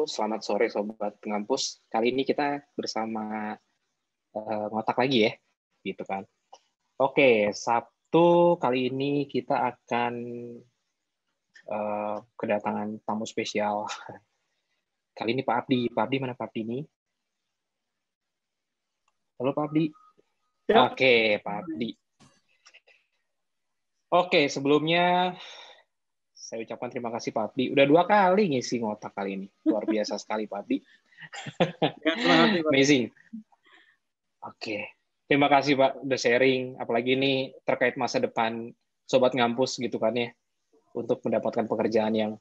selamat sore Sobat Ngampus. Kali ini kita bersama ngotak lagi ya, gitu kan. Oke, Sabtu kali ini kita akan kedatangan tamu spesial. Kali ini Pak Abdi. Pak Abdi mana Pak Abdi ini? Halo Pak Abdi. Ya. Oke, Pak Abdi. Oke, sebelumnya saya ucapkan terima kasih Pak Abdi. Udah 2 kali ngisi ngotak kali ini. Luar biasa sekali Pak Abdi. Ya, terima kasih, Pak. Amazing. Oke. Terima kasih Pak udah sharing. Apalagi ini terkait masa depan Sobat Ngampus gitu kan ya. Untuk mendapatkan pekerjaan yang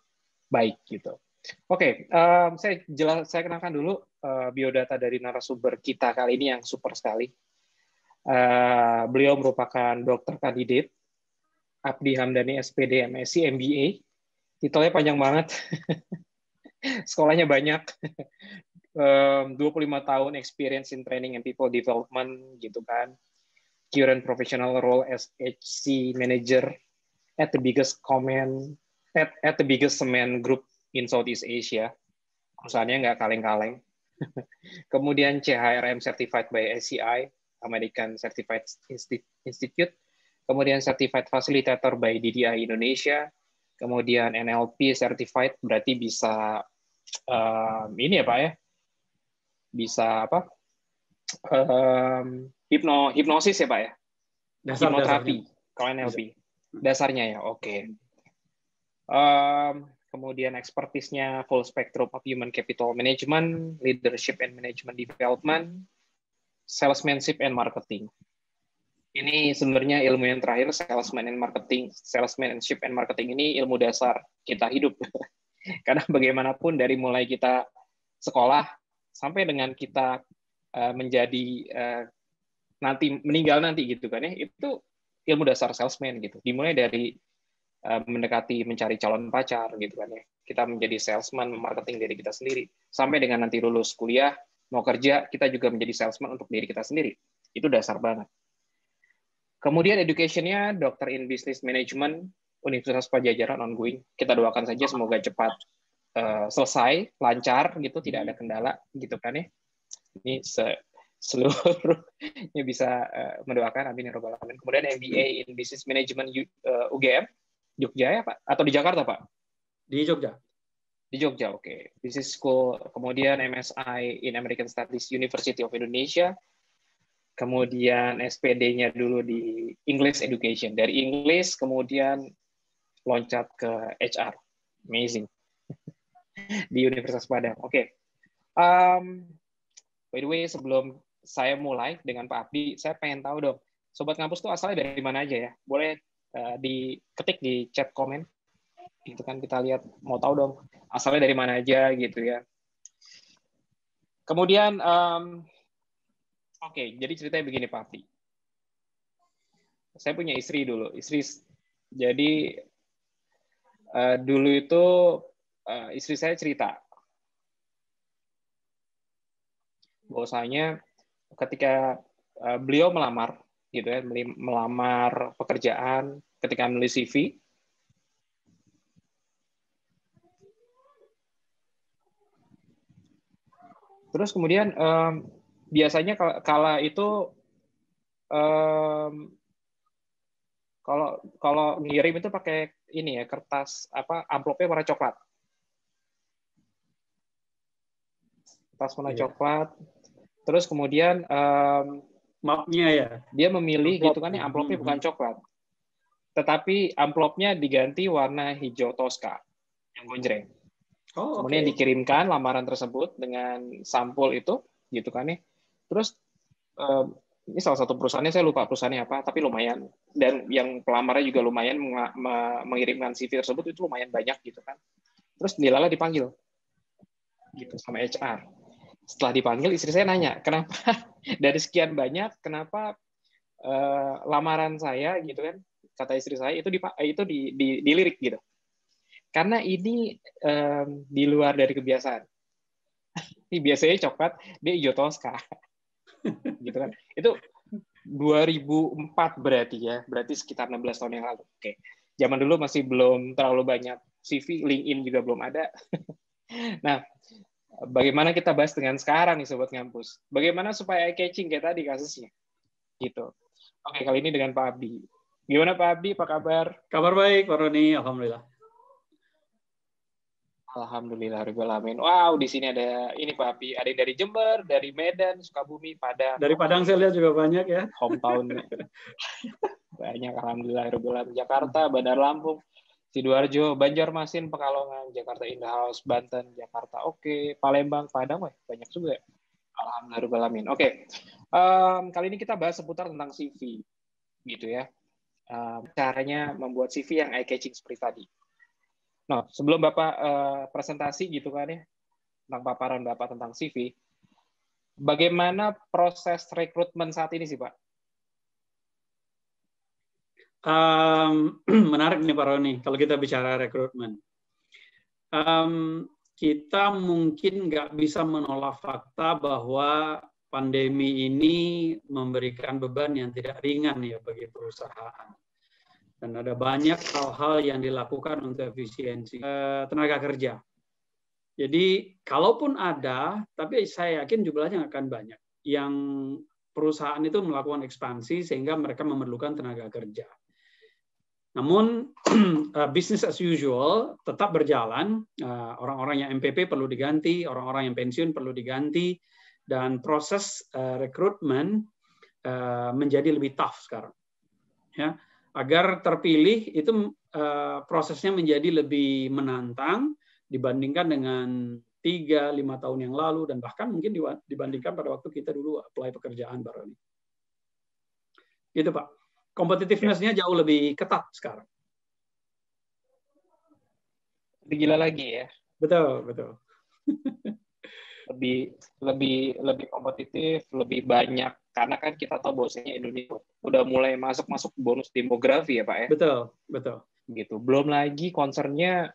baik gitu. Oke. Saya kenalkan dulu biodata dari narasumber kita kali ini yang super sekali. Beliau merupakan dokter kandidat Abdi Hamdani SPD MSc MBA. Titelnya panjang banget. Sekolahnya banyak. 25 tahun experience in training and people development gitu kan. Current professional role as HC manager at the biggest cement group in Southeast Asia. Perusahaannya nggak kaleng-kaleng. Kemudian CHRM certified by ACI, American Certified Institute. Kemudian Certified Facilitator by DDI Indonesia, kemudian NLP Certified, berarti bisa ini ya Pak ya, bisa apa? Hipnosis ya Pak ya, hipnoterapi kalau NLP. Dasarnya ya, oke. Kemudian expertise-nya full spectrum of human capital management, leadership and management development, salesmanship and marketing. Ini sebenarnya ilmu yang terakhir, salesmanship and marketing ini ilmu dasar kita hidup. Karena bagaimanapun dari mulai kita sekolah sampai dengan kita menjadi nanti meninggal nanti gitu kan ya, itu ilmu dasar salesman gitu. Dimulai dari mendekati mencari calon pacar gitu kan ya. Kita menjadi salesman, marketing diri kita sendiri. Sampai dengan nanti lulus kuliah, mau kerja, kita juga menjadi salesman untuk diri kita sendiri. Itu dasar banget. Kemudian education-nya Doctor in Business Management, Universitas Padjadjaran ongoing. Kita doakan saja semoga cepat selesai, lancar gitu, tidak ada kendala gitu kan ya. Ini seluruhnya bisa mendoakan, amin ya rabbal alamin. Kemudian MBA in Business Management UGM, Jogja ya Pak? Atau di Jakarta Pak? Di Jogja. Di Jogja, oke. Business School, kemudian MSI in American Studies, University of Indonesia. Kemudian SPD-nya dulu di English Education. Dari English kemudian loncat ke HR. Amazing. Di Universitas Padang. Oke. By the way, sebelum saya mulai dengan Pak Abdi, saya pengen tahu dong, Sobat Ngampus itu asalnya dari mana aja ya? Boleh diketik di chat komen. Itu kan kita lihat, mau tahu dong, asalnya dari mana aja gitu ya. Kemudian, oke, jadi ceritanya begini Pak Abdi. Saya punya istri dulu. Jadi dulu itu istri saya cerita bahwasanya ketika beliau melamar, gitu ya, melamar pekerjaan, ketika menulis CV, terus kemudian biasanya kala itu kalau ngirim itu pakai ini ya, kertas amplopnya warna coklat. Kertas warna coklat. Terus kemudian mapnya ya. Dia memilih amplop, gitu kan ya, amplopnya bukan coklat. Tetapi amplopnya diganti warna hijau toska yang gonjreng. Kemudian dikirimkan lamaran tersebut dengan sampul itu, gitu kan ya. Terus ini salah satu perusahaannya, saya lupa perusahaannya apa, tapi lumayan. Dan yang pelamarnya juga lumayan mengirimkan CV tersebut, itu lumayan banyak gitu kan. Terus dilala dipanggil gitu sama HR. Setelah dipanggil, istri saya nanya, kenapa dari sekian banyak, kenapa lamaran saya gitu kan, kata istri saya itu dilirik gitu. Karena ini di luar dari kebiasaan. Ini biasanya coklat, dia hijau toska. Gitu kan. Itu 2004 berarti ya. Berarti sekitar 16 tahun yang lalu. Oke. Zaman dulu masih belum terlalu banyak CV, LinkedIn juga belum ada. Nah, bagaimana kita bahas dengan sekarang nih Sobat Ngampus. Bagaimana supaya eye-catching kayak tadi kasusnya. Gitu. Oke, kali ini dengan Pak Abdi. Gimana Pak Abdi, apa kabar? Kabar baik, Pak Roni. Alhamdulillah. Alhamdulillahirrahmanirrahim. Wow, di sini ada ini Pak Abdi. Ada yang dari Jember, dari Medan, Sukabumi, Padang. Dari Padang saya lihat juga banyak ya. Hometown. Banyak, alhamdulillahirrahmanirrahim. Jakarta, Bandar Lampung, Sidoarjo, Banjarmasin, Pekalongan, Jakarta in the house, Banten, Jakarta oke, Palembang, Padang, banyak juga. Alhamdulillahirrahmanirrahim. Oke, kali ini kita bahas seputar tentang CV, gitu ya. Caranya membuat CV yang eye-catching seperti tadi. Nah, sebelum Bapak presentasi gitu kan ya, tentang paparan Bapak tentang CV, bagaimana proses rekrutmen saat ini sih Pak? Menarik nih Pak Roni, kalau kita bicara rekrutmen. Kita mungkin nggak bisa menolak fakta bahwa pandemi ini memberikan beban yang tidak ringan ya bagi perusahaan. Dan ada banyak hal-hal yang dilakukan untuk efisiensi tenaga kerja. Jadi kalaupun ada, tapi saya yakin jumlahnya akan banyak. Yang perusahaan itu melakukan ekspansi sehingga mereka memerlukan tenaga kerja. Namun business as usual tetap berjalan. Orang-orang yang MPP perlu diganti, orang-orang yang pensiun perlu diganti, dan proses rekrutmen menjadi lebih tough sekarang. Ya. Agar terpilih itu prosesnya menjadi lebih menantang dibandingkan dengan 3-5 tahun yang lalu dan bahkan mungkin dibandingkan pada waktu kita dulu apply pekerjaan baru ini. Gitu Pak. Competitiveness-nya jauh lebih ketat sekarang. Lebih gila lagi ya. Betul, betul. lebih kompetitif, lebih banyak. Karena kan kita tahu bahwasanya Indonesia udah mulai masuk bonus demografi ya Pak ya. Betul, betul. Gitu. Belum lagi concernnya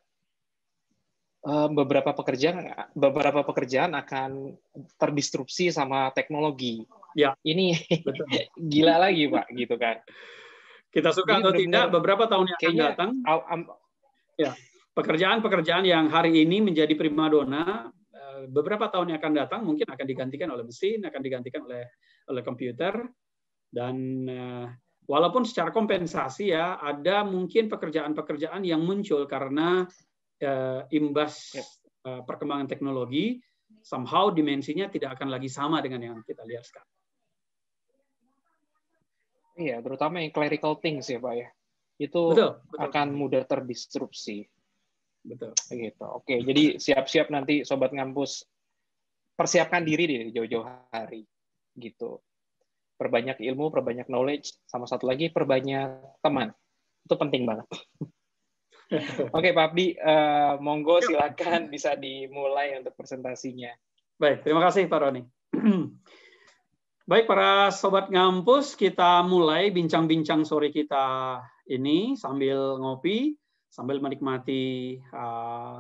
beberapa pekerjaan akan terdisrupsi sama teknologi. Ya. Ini betul. Gila lagi Pak, gitu kan. Kita suka atau tidak, beberapa tahun yang akan datang, ya, pekerjaan-pekerjaan yang hari ini menjadi primadona, beberapa tahun yang akan datang mungkin akan digantikan oleh mesin, akan digantikan oleh komputer, dan walaupun secara kompensasi ya ada mungkin pekerjaan-pekerjaan yang muncul karena imbas perkembangan teknologi, somehow dimensinya tidak akan lagi sama dengan yang kita lihat sekarang. Iya, terutama yang clerical things ya Pak ya, itu betul. Akan mudah terdisrupsi. Betul. Gitu. Oke, jadi siap-siap nanti Sobat Ngampus persiapkan diri dari jauh-jauh hari, gitu. Perbanyak ilmu, perbanyak knowledge, sama satu lagi perbanyak teman. Itu penting banget. Oke, Pak Abdi, monggo silakan bisa dimulai untuk presentasinya. Baik, terima kasih Pak Roni. Baik, para Sobat Ngampus, kita mulai bincang-bincang sore kita ini sambil ngopi, sambil menikmati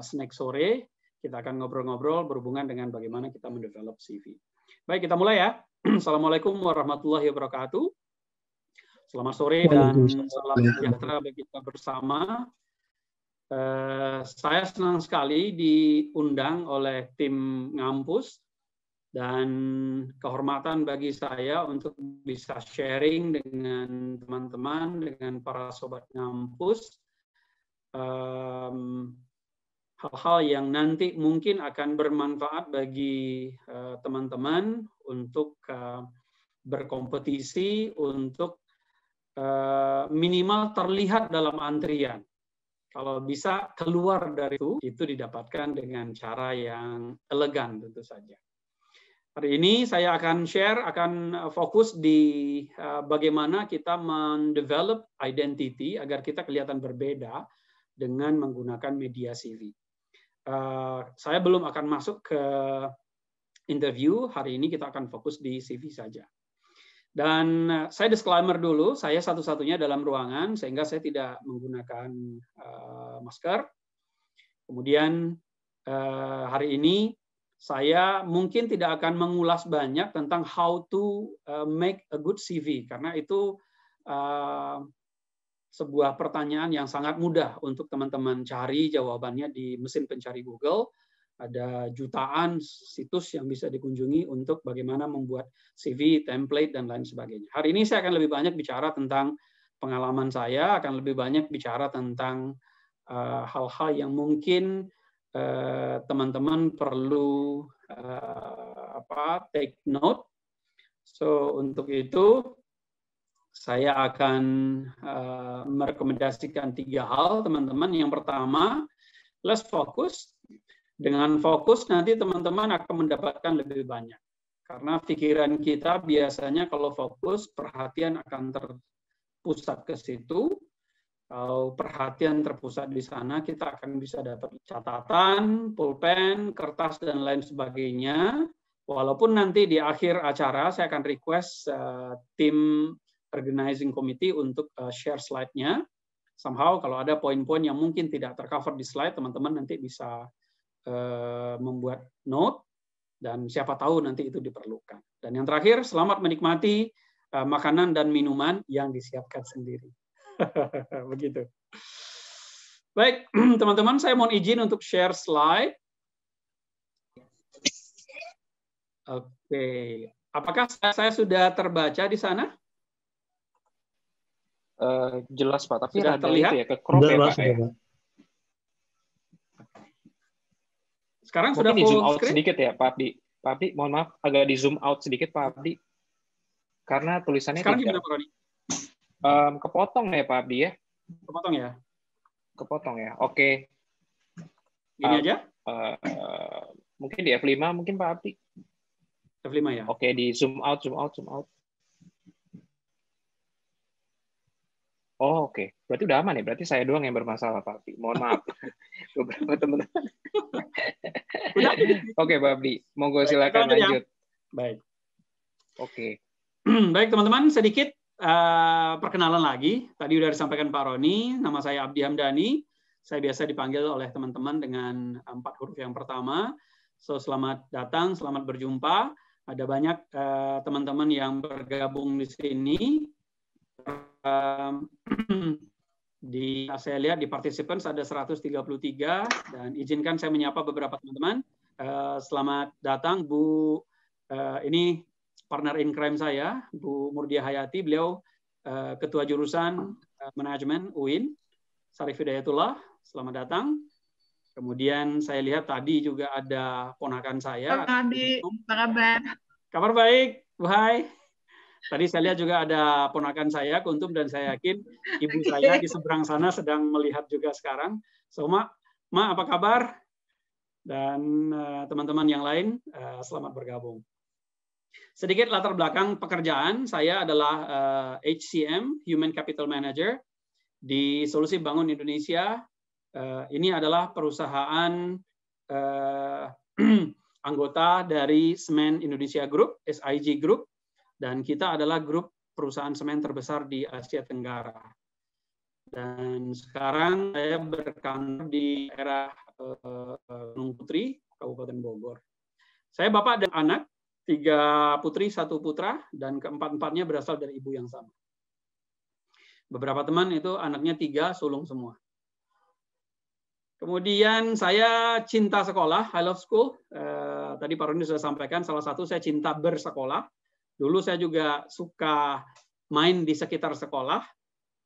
snack sore. Kita akan ngobrol-ngobrol berhubungan dengan bagaimana kita mendevelop CV. Baik, kita mulai ya. Assalamualaikum warahmatullahi wabarakatuh. Selamat sore dan salam sejahtera bagi kita bersama. Saya senang sekali diundang oleh tim Ngampus. Dan kehormatan bagi saya untuk bisa sharing dengan teman-teman, dengan para Sobat Ngampus, hal-hal yang nanti mungkin akan bermanfaat bagi teman-teman untuk berkompetisi, untuk minimal terlihat dalam antrian. Kalau bisa keluar dari itu didapatkan dengan cara yang elegan tentu saja. Hari ini saya akan fokus di bagaimana kita mendevelop identity agar kita kelihatan berbeda dengan menggunakan media CV. Saya belum akan masuk ke interview, hari ini kita akan fokus di CV saja. Dan saya disclaimer dulu, saya satu-satunya dalam ruangan sehingga saya tidak menggunakan masker. Kemudian hari ini saya mungkin tidak akan mengulas banyak tentang how to make a good CV, karena itu sebuah pertanyaan yang sangat mudah untuk teman-teman cari jawabannya di mesin pencari Google. ada jutaan situs yang bisa dikunjungi untuk bagaimana membuat CV, template, dan lain sebagainya. Hari ini saya akan lebih banyak bicara tentang pengalaman saya, akan lebih banyak bicara tentang hal-hal yang mungkin teman-teman perlu take note. So untuk itu saya akan merekomendasikan 3 hal, teman-teman. Yang pertama, let's focus. Dengan fokus nanti teman-teman akan mendapatkan lebih banyak. Karena pikiran kita biasanya kalau fokus, perhatian akan terpusat ke situ. Kalau perhatian terpusat di sana, kita akan bisa dapat catatan, pulpen, kertas, dan lain sebagainya. Walaupun nanti di akhir acara saya akan request tim organizing committee untuk share slide-nya. Somehow kalau ada poin-poin yang mungkin tidak tercover di slide, teman-teman nanti bisa membuat note, dan siapa tahu nanti itu diperlukan. Dan yang terakhir, selamat menikmati makanan dan minuman yang disiapkan sendiri. Begitu. Baik, teman-teman, saya mohon izin untuk share slide. Oke, apakah saya sudah terbaca di sana? Jelas Pak, tapi sudah rada terlihat? Itu ya, ke crop ya Pak. Ya. Sekarang mungkin sudah di full zoom out screen? sedikit ya Pak Abdi. Pak Abdi, mohon maaf, agak di zoom out sedikit Pak Abdi. Karena tulisannya sekarang tidak. Gimana, Pak Roni? Kepotong ya Pak Abdi ya? Kepotong ya? Kepotong ya, oke. Gini aja? Mungkin di F5 mungkin Pak Abdi. F5 ya? Oke, di zoom out, zoom out, zoom out. Oh, oke. Berarti udah aman ya? Berarti saya doang yang bermasalah, Pak Abdi. Mohon maaf. Beberapa teman-teman. Oke, Pak Abdi. Monggo silakan lanjut. Baik. Oke. Baik, teman-teman. Sedikit perkenalan lagi. Tadi sudah disampaikan Pak Roni. Nama saya Abdi Hamdani. Saya biasa dipanggil oleh teman-teman dengan 4 huruf yang pertama. So, selamat datang, selamat berjumpa. Ada banyak teman-teman yang bergabung di sini. Saya lihat di participants ada 133, dan izinkan saya menyapa beberapa teman-teman. Selamat datang Bu, ini partner in crime saya, Bu Murdia Hayati. Beliau ketua jurusan manajemen UIN, Sarif Hidayatullah. Selamat datang. Kemudian saya lihat tadi juga ada ponakan saya. Pak Abdi, apa kabar? Kabar baik, Bu Hai. Tadi saya lihat juga ada ponakan saya, Kuntum, dan saya yakin ibu saya di seberang sana sedang melihat juga sekarang. So, Ma, apa kabar? Dan teman-teman yang lain, selamat bergabung. Sedikit latar belakang pekerjaan, saya adalah HCM, Human Capital Manager, di Solusi Bangun Indonesia. Ini adalah perusahaan anggota dari Semen Indonesia Group, SIG Group, dan kita adalah grup perusahaan semen terbesar di Asia Tenggara. Dan sekarang saya berkantor di daerah Gunung Putri, Kabupaten Bogor. Saya bapak dan anak, 3 putri, 1 putra, dan keempat-empatnya berasal dari ibu yang sama. Beberapa teman itu anaknya 3, sulung semua. Kemudian saya cinta sekolah, I love school. Tadi Pak Roni sudah sampaikan, salah satu saya cinta bersekolah. Dulu saya juga suka main di sekitar sekolah,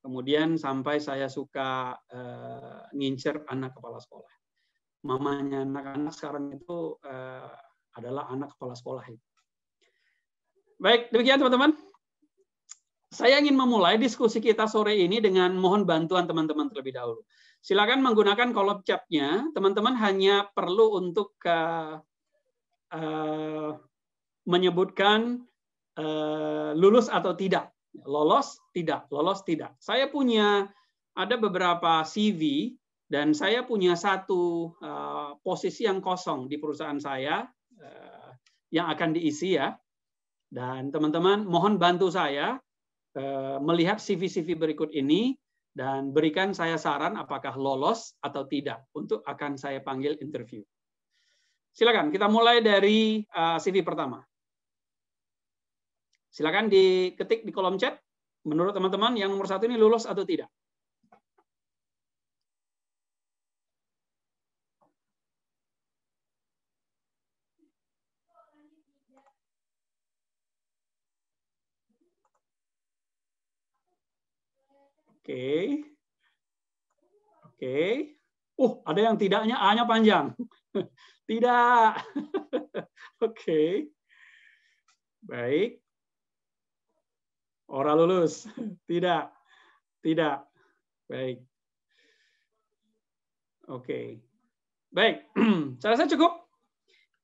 kemudian sampai saya suka ngincer anak kepala sekolah. Mamanya anak-anak sekarang itu adalah anak kepala sekolah. Baik, demikian teman-teman. Saya ingin memulai diskusi kita sore ini dengan mohon bantuan teman-teman terlebih dahulu. Silakan menggunakan kolom chat-nya. Teman-teman hanya perlu untuk menyebutkan lulus atau tidak, lolos tidak, lolos tidak. Saya punya ada beberapa CV dan saya punya 1 posisi yang kosong di perusahaan saya yang akan diisi ya. Dan teman-teman mohon bantu saya melihat CV-CV berikut ini dan berikan saya saran apakah lolos atau tidak untuk akan saya panggil interview. Silakan kita mulai dari CV pertama. Silakan diketik di kolom chat. Menurut teman-teman yang nomor 1 ini lulus atau tidak? Oke. Oke. Ada yang tidaknya, A-nya panjang. Tidak. Oke. Baik. Ora lulus. Tidak. Tidak. Baik. Oke. Baik. Saya rasa cukup.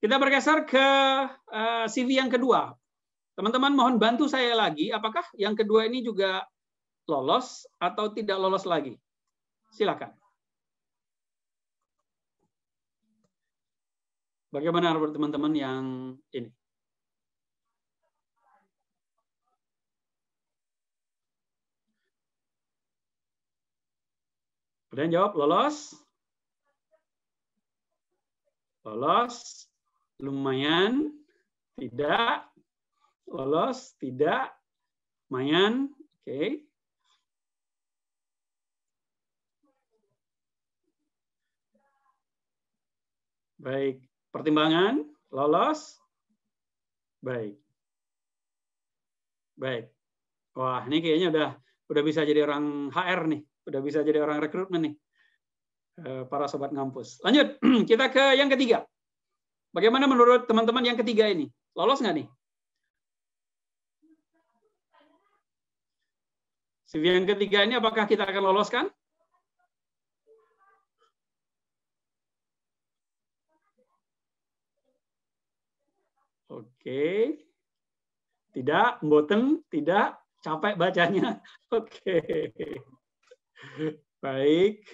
Kita bergeser ke CV yang kedua. Teman-teman mohon bantu saya lagi. Apakah yang kedua ini juga lolos atau tidak lolos lagi? Silakan. Bagaimana menurut teman-teman yang ini? Ada yang jawab lolos? Lolos? Lumayan? Tidak? Lolos? Tidak? Lumayan? Oke. Baik. Pertimbangan? Lolos? Baik. Baik. Wah, ini kayaknya udah bisa jadi orang HR nih. Udah bisa jadi orang rekrutmen nih. Para sobat ngampus. Lanjut. Kita ke yang ketiga. Bagaimana menurut teman-teman yang ketiga ini? Lolos nggak nih? CV yang ketiga ini apakah kita akan loloskan? Oke. Tidak, mboten, tidak, capek bacanya. Oke. Baik.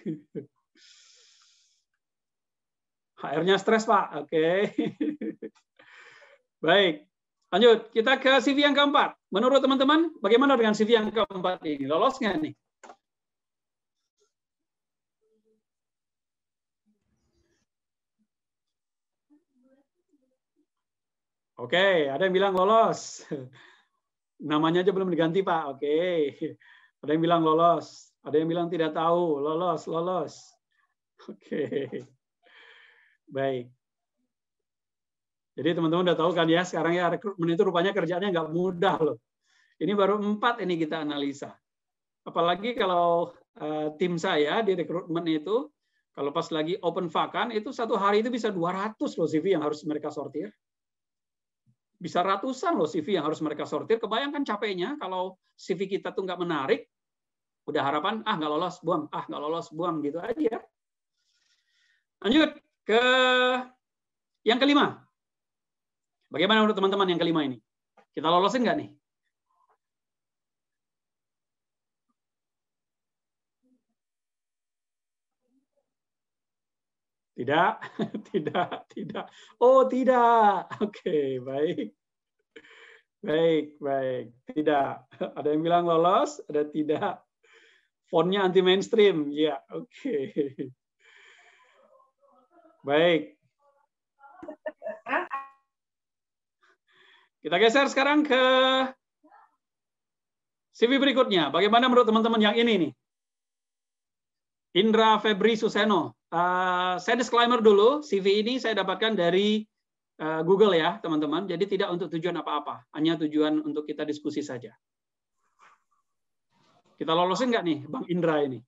HR-nya stres, Pak. Oke. Baik. Lanjut, kita ke CV yang keempat. Menurut teman-teman, bagaimana dengan CV yang keempat ini? Lolos nggak nih? Oke, ada yang bilang lolos. Namanya aja belum diganti, Pak. Oke. Ada yang bilang lolos. Ada yang bilang tidak tahu. Lolos, lolos. Oke. Baik. Jadi teman-teman udah tahu kan ya, sekarang ya rekrutmen itu rupanya kerjaannya nggak mudah loh. Ini baru 4 ini kita analisa. Apalagi kalau tim saya di rekrutmen itu, kalau pas lagi open vakan, itu satu hari itu bisa 200 loh CV yang harus mereka sortir. Bisa ratusan loh CV yang harus mereka sortir. Kebayangkan capeknya kalau CV kita tuh nggak menarik, udah harapan, nggak lolos, buang, nggak lolos, buang, gitu aja. Lanjut ke yang kelima. Bagaimana menurut teman-teman yang kelima ini? Kita lolosin nggak nih? Tidak, tidak. Oh, tidak. Oke, baik. Baik. Tidak. Ada yang bilang lolos, ada tidak. Fontnya anti mainstream. Ya, oke. Baik. Kita geser sekarang ke CV berikutnya. Bagaimana menurut teman-teman yang ini nih? Indra Febri Suseno. Saya disclaimer dulu, CV ini saya dapatkan dari Google ya, teman-teman. Jadi tidak untuk tujuan apa-apa, hanya tujuan untuk kita diskusi saja. Kita lolosin nggak nih, Bang Indra ini?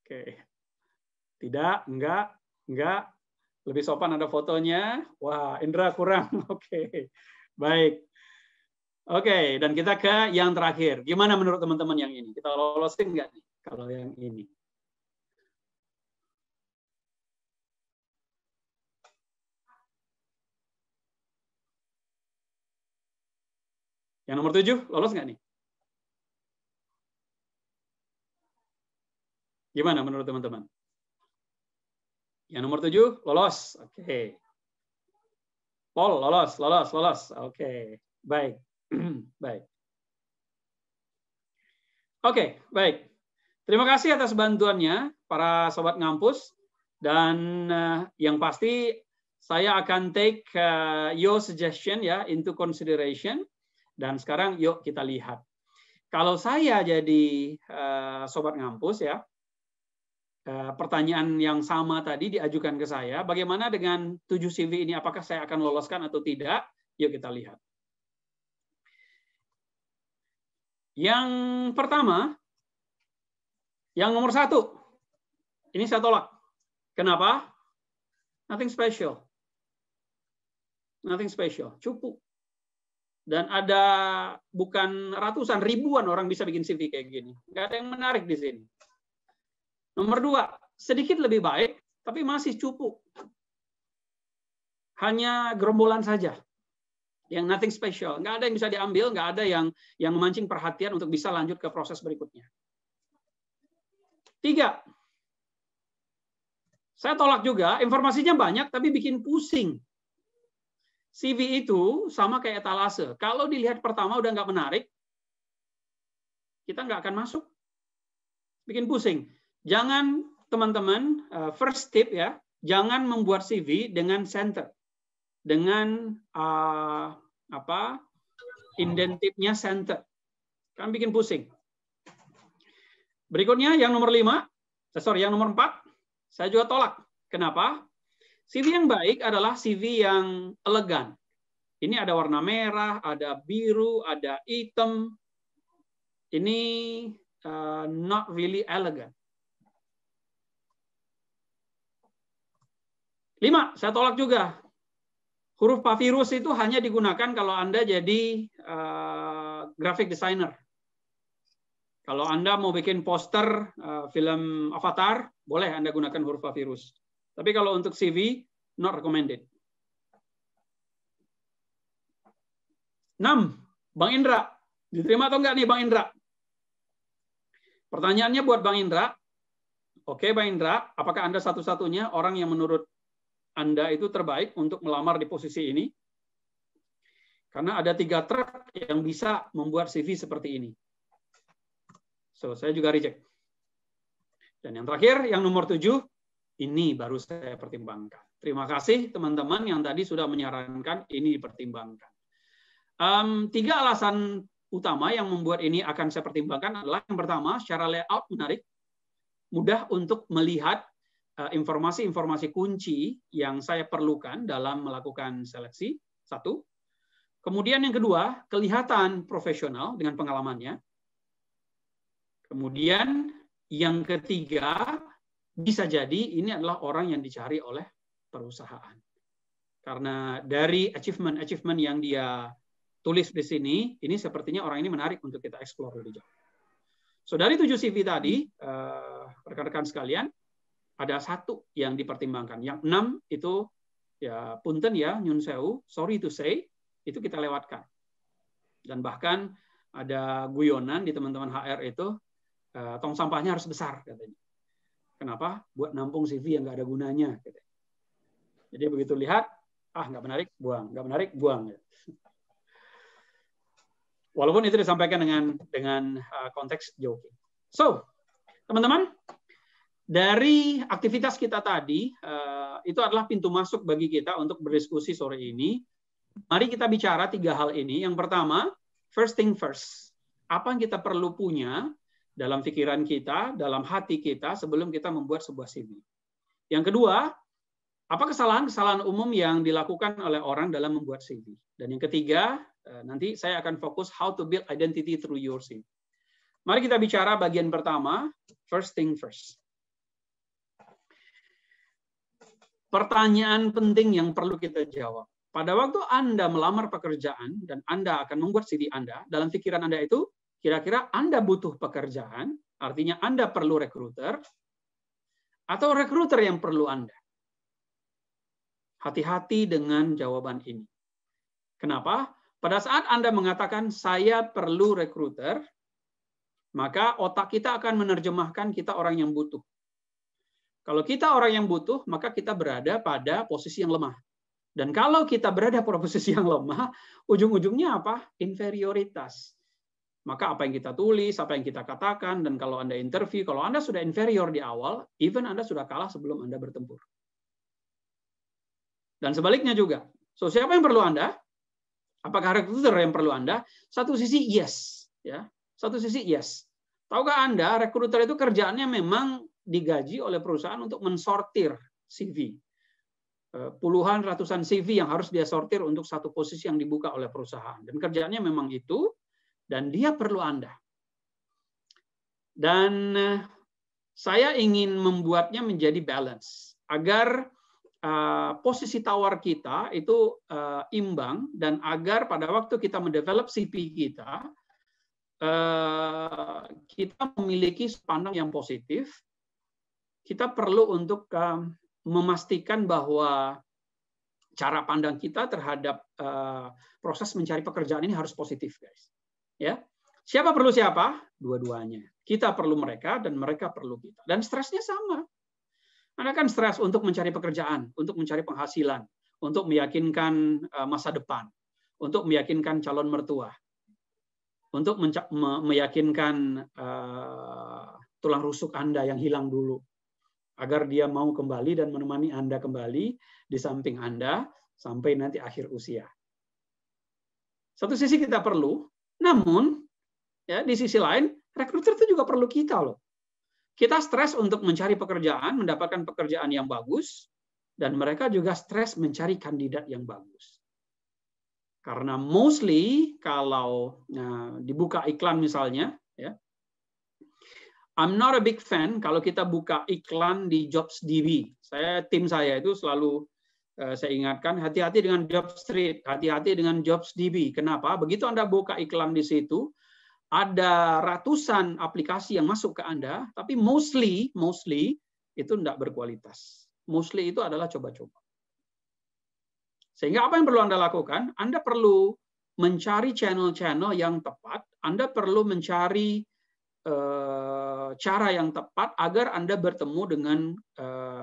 Oke. Tidak, enggak. Lebih sopan ada fotonya. Wah, Indra kurang. Oke. Baik. Oke, dan kita ke yang terakhir. Gimana menurut teman-teman yang ini? Kita lolosin nggak nih kalau yang ini? Yang nomor 7, lolos nggak nih? Gimana menurut teman-teman? Yang nomor 7, lolos. Oke. Paul, lolos. Oke, baik. Baik. Oke, baik. Terima kasih atas bantuannya, para sobat ngampus. Dan yang pasti, saya akan take your suggestion ya into consideration. Dan sekarang yuk kita lihat. Kalau saya jadi sobat ngampus ya, pertanyaan yang sama tadi diajukan ke saya, bagaimana dengan 7 CV ini, apakah saya akan loloskan atau tidak? Yuk kita lihat. Yang pertama, yang nomor 1, ini saya tolak. Kenapa? Nothing special. Nothing special, cupu. Dan ada bukan ratusan, ribuan orang bisa bikin CV kayak gini. Nggak ada yang menarik di sini. Nomor 2, sedikit lebih baik, tapi masih cupu. Hanya gerombolan saja. Yang nothing special. Nggak ada yang bisa diambil, nggak ada yang memancing perhatian untuk bisa lanjut ke proses berikutnya. 3, saya tolak juga, informasinya banyak, tapi bikin pusing. CV itu sama kayak etalase. Kalau dilihat pertama udah nggak menarik, kita nggak akan masuk. Bikin pusing. Jangan, teman-teman, first tip ya, jangan membuat CV dengan center. Dengan indentifnya center. Kan bikin pusing. Berikutnya yang nomor 5, yang nomor 4, saya juga tolak. Kenapa? CV yang baik adalah CV yang elegan. Ini ada warna merah, ada biru, ada hitam. Ini not really elegant. 5, saya tolak juga. Huruf papirus itu hanya digunakan kalau Anda jadi graphic designer. Kalau Anda mau bikin poster film Avatar, boleh Anda gunakan huruf papirus. Tapi kalau untuk CV, not recommended. 6, Bang Indra. Diterima atau enggak nih Bang Indra? Pertanyaannya buat Bang Indra. Oke Bang Indra, apakah Anda satu-satunya orang yang menurut Anda itu terbaik untuk melamar di posisi ini? Karena ada 3 truk yang bisa membuat CV seperti ini. So, saya juga reject. Dan yang terakhir, yang nomor 7, ini baru saya pertimbangkan. Terima kasih teman-teman yang tadi sudah menyarankan ini dipertimbangkan. 3 alasan utama yang membuat ini akan saya pertimbangkan adalah yang pertama, secara layout menarik, mudah untuk melihat informasi-informasi kunci yang saya perlukan dalam melakukan seleksi. 1. Kemudian yang kedua, kelihatan profesional dengan pengalamannya. Kemudian yang ketiga, bisa jadi ini adalah orang yang dicari oleh perusahaan. Karena dari achievement yang dia tulis di sini, ini sepertinya orang ini menarik untuk kita explore lebih jauh. So, dari 7 CV tadi, rekan-rekan sekalian, ada 1 yang dipertimbangkan. Yang 6 itu, ya punten ya, nyun sewu, sorry to say, itu kita lewatkan. Dan bahkan ada guyonan di teman-teman HR itu, tong sampahnya harus besar, katanya. Kenapa? Buat nampung CV yang nggak ada gunanya. Katanya. Jadi begitu lihat, nggak menarik, buang. Nggak menarik, buang. Walaupun itu disampaikan dengan konteks joking. So, teman-teman, dari aktivitas kita tadi, itu adalah pintu masuk bagi kita untuk berdiskusi sore ini. Mari kita bicara 3 hal ini. Yang pertama, first thing first. Apa yang kita perlu punya dalam pikiran kita, dalam hati kita sebelum kita membuat sebuah CV. Yang kedua, apa kesalahan-kesalahan umum yang dilakukan oleh orang dalam membuat CV. Dan yang ketiga, nanti saya akan fokus how to build identity through your CV. Mari kita bicara bagian pertama, first thing first. Pertanyaan penting yang perlu kita jawab. Pada waktu Anda melamar pekerjaan dan Anda akan membuat CV Anda, dalam pikiran Anda itu, kira-kira Anda butuh pekerjaan, artinya Anda perlu rekruter, atau rekruter yang perlu Anda? Hati-hati dengan jawaban ini. Kenapa? Pada saat Anda mengatakan, saya perlu rekruter, maka otak kita akan menerjemahkan kita orang yang butuh. Kalau kita orang yang butuh, maka kita berada pada posisi yang lemah. Dan kalau kita berada pada posisi yang lemah, ujung-ujungnya apa? Inferioritas. Maka apa yang kita tulis, apa yang kita katakan, dan kalau Anda interview, kalau Anda sudah inferior di awal, even Anda sudah kalah sebelum Anda bertempur. Dan sebaliknya juga. So, siapa yang perlu Anda? Apakah rekruter yang perlu Anda? Satu sisi yes, ya. Satu sisi yes. Tahukah Anda rekruter itu kerjaannya memang digaji oleh perusahaan untuk mensortir CV. Puluhan, ratusan CV yang harus dia sortir untuk satu posisi yang dibuka oleh perusahaan. Dan kerjaannya memang itu, dan dia perlu Anda. Dan saya ingin membuatnya menjadi balance, agar posisi tawar kita itu imbang, dan agar pada waktu kita mendevelop CV kita, kita memiliki pandang yang positif. Kita perlu untuk memastikan bahwa cara pandang kita terhadap proses mencari pekerjaan ini harus positif, guys. Ya, siapa perlu siapa? Dua-duanya. Kita perlu mereka dan mereka perlu kita. Dan stresnya sama. Anda kan stres untuk mencari pekerjaan, untuk mencari penghasilan, untuk meyakinkan masa depan, untuk meyakinkan calon mertua, untuk meyakinkan tulang rusuk Anda yang hilang dulu, agar dia mau kembali dan menemani Anda kembali di samping Anda sampai nanti akhir usia. Satu sisi kita perlu, namun ya di sisi lain rekruter itu juga perlu kita loh. Kita stres untuk mencari pekerjaan, mendapatkan pekerjaan yang bagus, dan mereka juga stres mencari kandidat yang bagus. Karena mostly kalau dibuka iklan misalnya, ya, I'm not a big fan kalau kita buka iklan di JobsDB. Tim saya itu selalu saya ingatkan, hati-hati dengan JobStreet, hati-hati dengan JobsDB. Kenapa? Begitu Anda buka iklan di situ, ada ratusan aplikasi yang masuk ke Anda, tapi mostly itu tidak berkualitas. Mostly itu adalah coba-coba. Sehingga apa yang perlu Anda lakukan? Anda perlu mencari channel-channel yang tepat. Anda perlu mencari cara yang tepat agar Anda bertemu dengan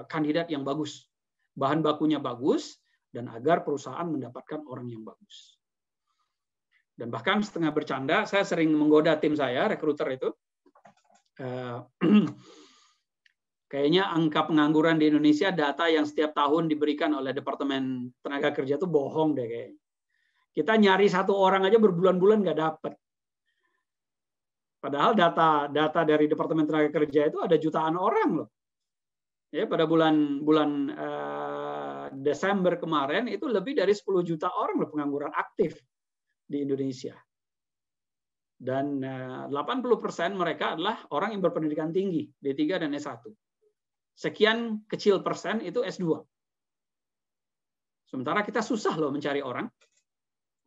kandidat yang bagus. Bahan bakunya bagus, dan agar perusahaan mendapatkan orang yang bagus. Dan bahkan setengah bercanda, saya sering menggoda tim saya, rekruter itu. Kayaknya angka pengangguran di Indonesia, data yang setiap tahun diberikan oleh Departemen Tenaga Kerja itu bohong deh kayaknya. Kita nyari satu orang aja berbulan-bulan nggak dapat. Padahal data dari Departemen Tenaga Kerja itu ada jutaan orang loh. Ya, pada bulan Desember kemarin itu lebih dari 10 juta orang loh pengangguran aktif di Indonesia. Dan 80% mereka adalah orang yang berpendidikan tinggi, D3 dan S1. Sekian kecil persen itu S2. Sementara kita susah loh mencari orang.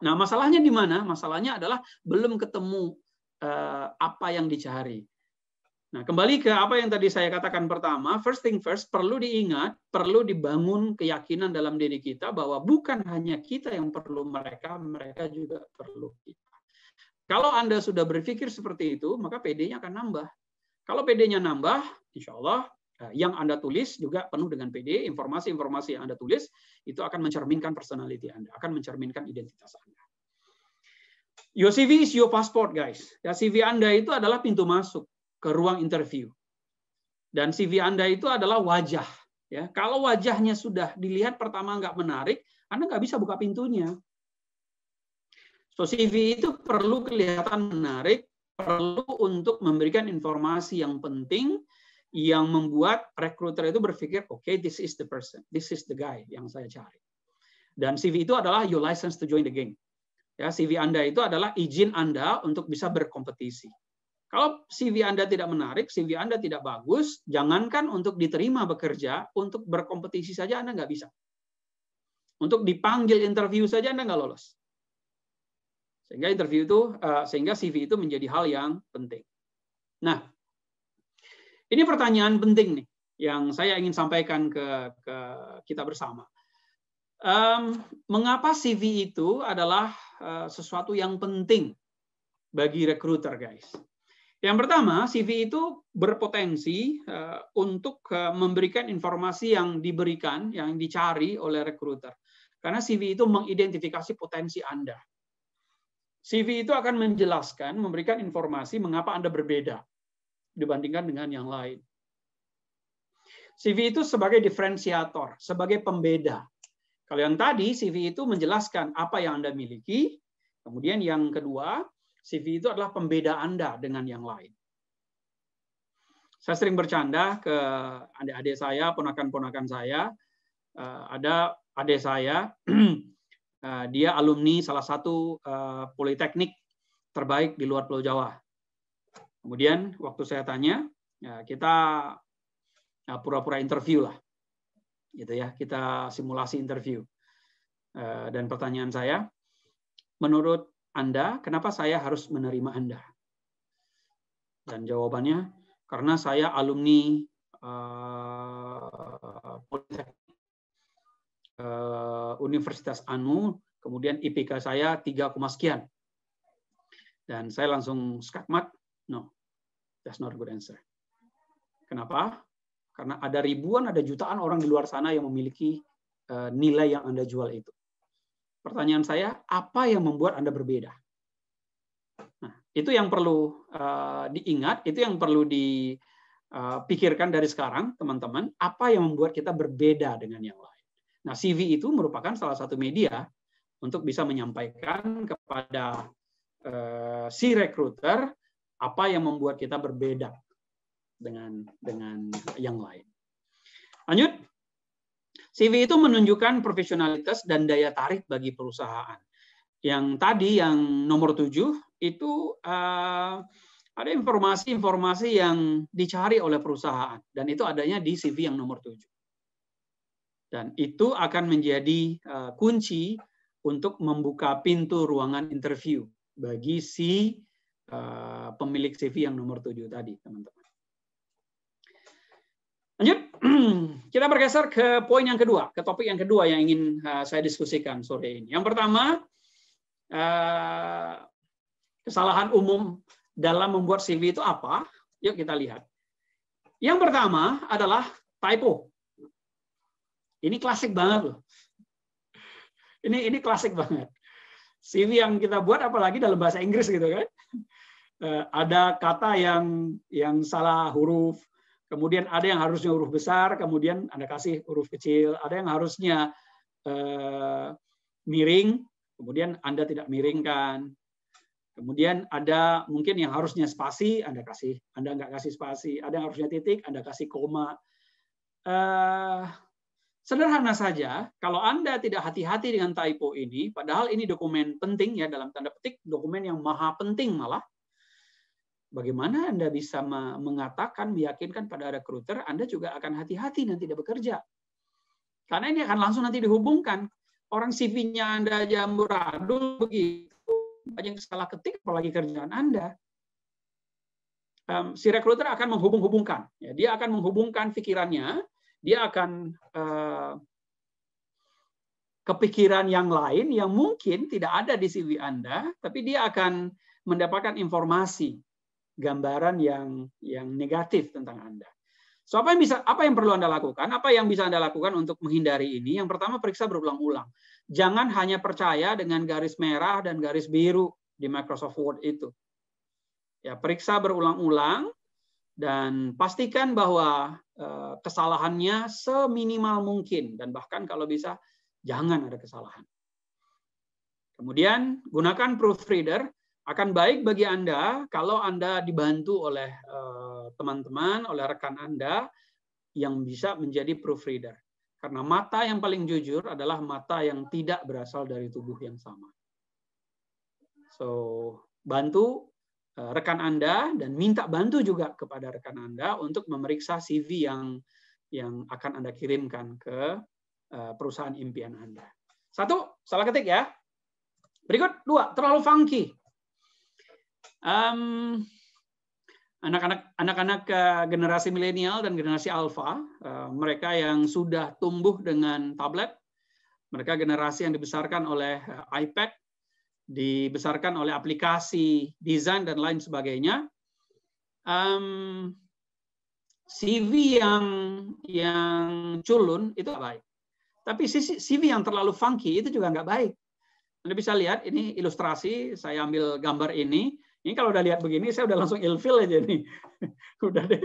Nah, masalahnya di mana? Masalahnya adalah belum ketemu apa yang dicari. Nah, kembali ke apa yang tadi saya katakan pertama, first thing first, perlu diingat, perlu dibangun keyakinan dalam diri kita bahwa bukan hanya kita yang perlu mereka, mereka juga perlu kita. Kalau Anda sudah berpikir seperti itu, maka PD-nya akan nambah. Kalau PD-nya nambah, insya Allah yang Anda tulis juga penuh dengan PD, informasi-informasi yang Anda tulis, itu akan mencerminkan personality Anda, akan mencerminkan identitas Anda. Your CV is your passport, guys. Ya, CV Anda itu adalah pintu masuk ke ruang interview. Dan CV Anda itu adalah wajah. Ya, kalau wajahnya sudah dilihat pertama nggak menarik, Anda nggak bisa buka pintunya. So CV itu perlu kelihatan menarik, perlu untuk memberikan informasi yang penting, yang membuat rekruter itu berpikir, okay, this is the person, this is the guy yang saya cari. Dan CV itu adalah your license to join the game. Ya, CV Anda itu adalah izin Anda untuk bisa berkompetisi. Kalau CV Anda tidak menarik, CV Anda tidak bagus, jangankan untuk diterima bekerja, untuk berkompetisi saja Anda nggak bisa. Untuk dipanggil interview saja Anda nggak lolos. Sehingga CV itu menjadi hal yang penting. Nah, ini pertanyaan penting nih yang saya ingin sampaikan ke kita bersama. Mengapa CV itu adalah sesuatu yang penting bagi rekruter, guys? Yang pertama, CV itu berpotensi untuk memberikan informasi yang diberikan, yang dicari oleh rekruter. Karena CV itu mengidentifikasi potensi Anda. CV itu akan menjelaskan, memberikan informasi mengapa Anda berbeda dibandingkan dengan yang lain. CV itu sebagai diferensiator, sebagai pembeda. Kalau yang tadi, CV itu menjelaskan apa yang Anda miliki. Kemudian yang kedua, CV itu adalah pembeda Anda dengan yang lain. Saya sering bercanda ke adik-adik saya, ponakan-ponakan saya. Ada adik saya, dia alumni salah satu politeknik terbaik di luar Pulau Jawa. Kemudian waktu saya tanya, ya, kita pura-pura interview lah, gitu ya. Kita simulasi interview. Dan pertanyaan saya, menurut Anda, kenapa saya harus menerima Anda? Dan jawabannya, karena saya alumni politeknik Universitas Anu, kemudian IPK saya 3, sekian. Dan saya langsung skakmat, no, that's not a good answer. Kenapa? Karena ada ribuan, ada jutaan orang di luar sana yang memiliki nilai yang Anda jual itu. Pertanyaan saya, apa yang membuat Anda berbeda? Nah, itu yang perlu diingat, itu yang perlu dipikirkan dari sekarang, teman-teman. Apa yang membuat kita berbeda dengan yang lain? Nah, CV itu merupakan salah satu media untuk bisa menyampaikan kepada si recruiter apa yang membuat kita berbeda dengan yang lain. Lanjut. CV itu menunjukkan profesionalitas dan daya tarik bagi perusahaan. Yang tadi, yang nomor 7, itu ada informasi-informasi yang dicari oleh perusahaan. Dan itu adanya di CV yang nomor 7. Dan itu akan menjadi kunci untuk membuka pintu ruangan interview bagi si pemilik CV yang nomor 7 tadi, teman-teman. Lanjut, kita bergeser ke poin yang kedua, ke topik yang kedua yang ingin saya diskusikan sore ini. Yang pertama, kesalahan umum dalam membuat CV itu apa? Yuk kita lihat. Yang pertama adalah typo. Ini klasik banget loh. Ini klasik banget. CV yang kita buat apalagi dalam bahasa Inggris gitu kan. Ada kata yang salah huruf, kemudian ada yang harusnya huruf besar, kemudian Anda kasih huruf kecil, ada yang harusnya miring, kemudian Anda tidak miringkan. Kemudian ada mungkin yang harusnya spasi, Anda nggak kasih spasi, ada yang harusnya titik, Anda kasih koma. Sederhana saja, kalau Anda tidak hati-hati dengan typo ini, padahal ini dokumen penting ya, dalam tanda petik dokumen yang maha penting malah, bagaimana Anda bisa mengatakan, meyakinkan pada recruiter, Anda juga akan hati-hati dan tidak bekerja. Karena ini akan langsung nanti dihubungkan. Orang CV-nya Anda jamburadul begitu, banyak salah ketik, apalagi kerjaan Anda. Si recruiter akan menghubung-hubungkan. Ya, dia akan menghubungkan pikirannya, dia akan kepikiran yang lain yang mungkin tidak ada di CV Anda, tapi dia akan mendapatkan informasi, gambaran yang negatif tentang Anda. So, apa yang perlu Anda lakukan? Apa yang bisa Anda lakukan untuk menghindari ini? Yang pertama, periksa berulang-ulang. Jangan hanya percaya dengan garis merah dan garis biru di Microsoft Word itu. Ya, periksa berulang-ulang dan pastikan bahwa kesalahannya seminimal mungkin, dan bahkan kalau bisa jangan ada kesalahan. Kemudian gunakan proofreader. Akan baik bagi Anda kalau Anda dibantu oleh teman-teman, oleh rekan Anda yang bisa menjadi proofreader. Karena mata yang paling jujur adalah mata yang tidak berasal dari tubuh yang sama. So, bantu rekan Anda dan minta bantu juga kepada rekan Anda untuk memeriksa CV yang akan Anda kirimkan ke perusahaan impian Anda. 1, salah ketik ya. Berikut 2, terlalu funky. Anak-anak generasi milenial dan generasi alfa, mereka yang sudah tumbuh dengan tablet, mereka generasi yang dibesarkan oleh iPad, dibesarkan oleh aplikasi, desain, dan lain sebagainya. CV yang culun itu nggak baik. Tapi CV yang terlalu funky itu juga nggak baik. Anda bisa lihat, ini ilustrasi, saya ambil gambar ini. Ini kalau udah lihat begini, saya udah langsung ilfil aja nih. Udah deh.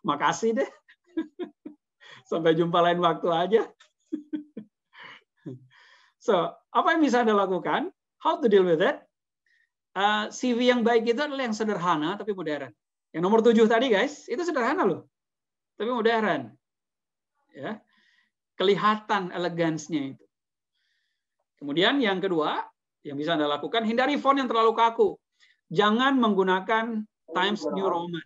Makasih deh. Sampai jumpa lain waktu aja. So, apa yang bisa Anda lakukan? How to deal with it? CV yang baik itu adalah yang sederhana tapi modern. Yang nomor 7 tadi guys, itu sederhana loh. Tapi modern. Ya. Kelihatan elegansnya itu. Kemudian yang kedua, yang bisa Anda lakukan, hindari font yang terlalu kaku. Jangan menggunakan Times New Roman.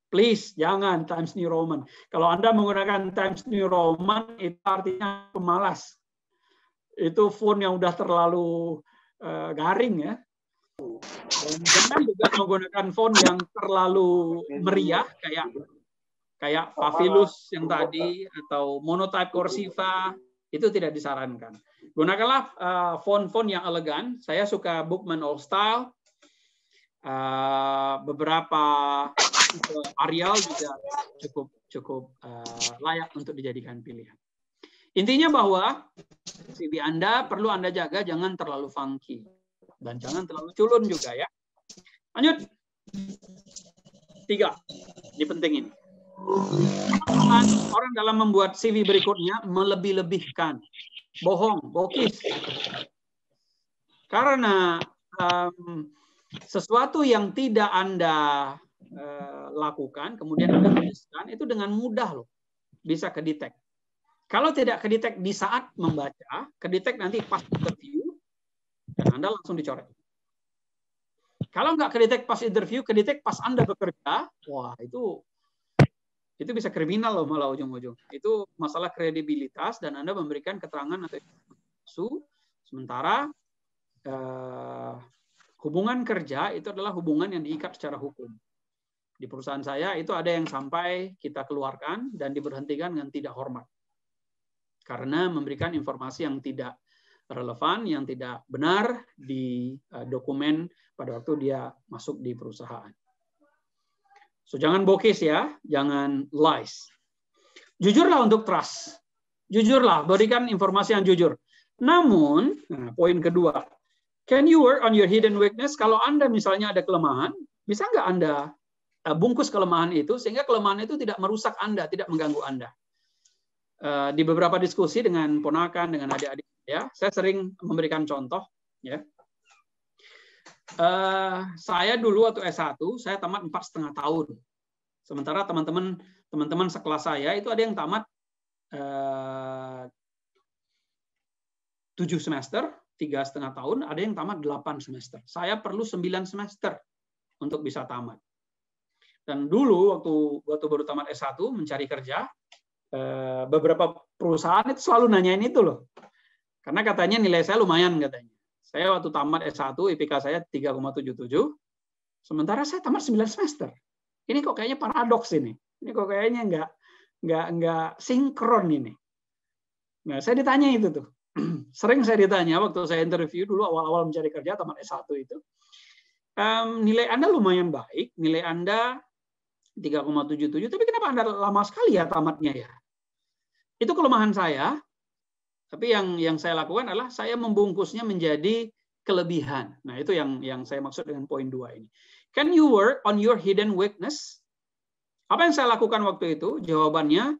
Please, jangan Times New Roman. Kalau Anda menggunakan Times New Roman, itu artinya pemalas. Itu font yang udah terlalu garing ya. Dan jangan juga menggunakan font yang terlalu meriah, kayak Papillus yang tadi, atau Monotype Cursiva, itu tidak disarankan. Gunakanlah font-font yang elegan. Saya suka Bookman All Style. Beberapa Arial juga cukup layak untuk dijadikan pilihan. Intinya bahwa CV Anda perlu Anda jaga, jangan terlalu funky. Dan jangan terlalu culun juga ya. Lanjut. 3. Ini penting ini. Orang dalam membuat CV berikutnya melebih-lebihkan, bohong, bokis. Karena sesuatu yang tidak Anda lakukan, kemudian Anda tuliskan, itu dengan mudah loh bisa kedetek. Kalau tidak kedetek di saat membaca, kedetek nanti pas interview, dan Anda langsung dicoret. Kalau nggak kedetek pas interview, kedetek pas Anda bekerja, wah itu bisa kriminal loh malah ujung-ujung. Itu masalah kredibilitas dan Anda memberikan keterangan atau palsu. Sementara hubungan kerja itu adalah hubungan yang diikat secara hukum. Di perusahaan saya itu ada yang sampai kita keluarkan dan diberhentikan dengan tidak hormat. Karena memberikan informasi yang tidak relevan, yang tidak benar di dokumen pada waktu dia masuk di perusahaan. So, jangan bokis ya, jangan lies. Jujurlah untuk trust. Jujurlah, berikan informasi yang jujur. Namun, poin kedua, can you work on your hidden weakness? Kalau Anda misalnya ada kelemahan, bisa nggak Anda bungkus kelemahan itu sehingga kelemahan itu tidak merusak Anda, tidak mengganggu Anda? Di beberapa diskusi dengan ponakan, dengan adik-adik, ya, saya sering memberikan contoh. Ya. Saya dulu waktu S1, saya tamat 4,5 tahun. Sementara teman-teman sekelas saya itu ada yang tamat 7 semester, 3,5 tahun, ada yang tamat 8 semester. Saya perlu 9 semester untuk bisa tamat. Dan dulu waktu baru tamat S1 mencari kerja, beberapa perusahaan itu selalu nanyain itu loh. Karena katanya nilai saya lumayan katanya. Saya waktu tamat S1, IPK saya 3,77, sementara saya tamat 9 semester. Ini kok kayaknya paradoks ini. Ini kok kayaknya nggak sinkron ini. Nah, saya ditanya itu tuh. Sering saya ditanya waktu saya interview dulu awal-awal mencari kerja tamat S1 itu. Nilai Anda lumayan baik, nilai Anda 3,77, tapi kenapa Anda lama sekali ya tamatnya ya? Itu kelemahan saya. Tapi yang saya lakukan adalah saya membungkusnya menjadi kelebihan. Nah, itu yang saya maksud dengan poin 2 ini. Can you work on your hidden weakness? Apa yang saya lakukan waktu itu? Jawabannya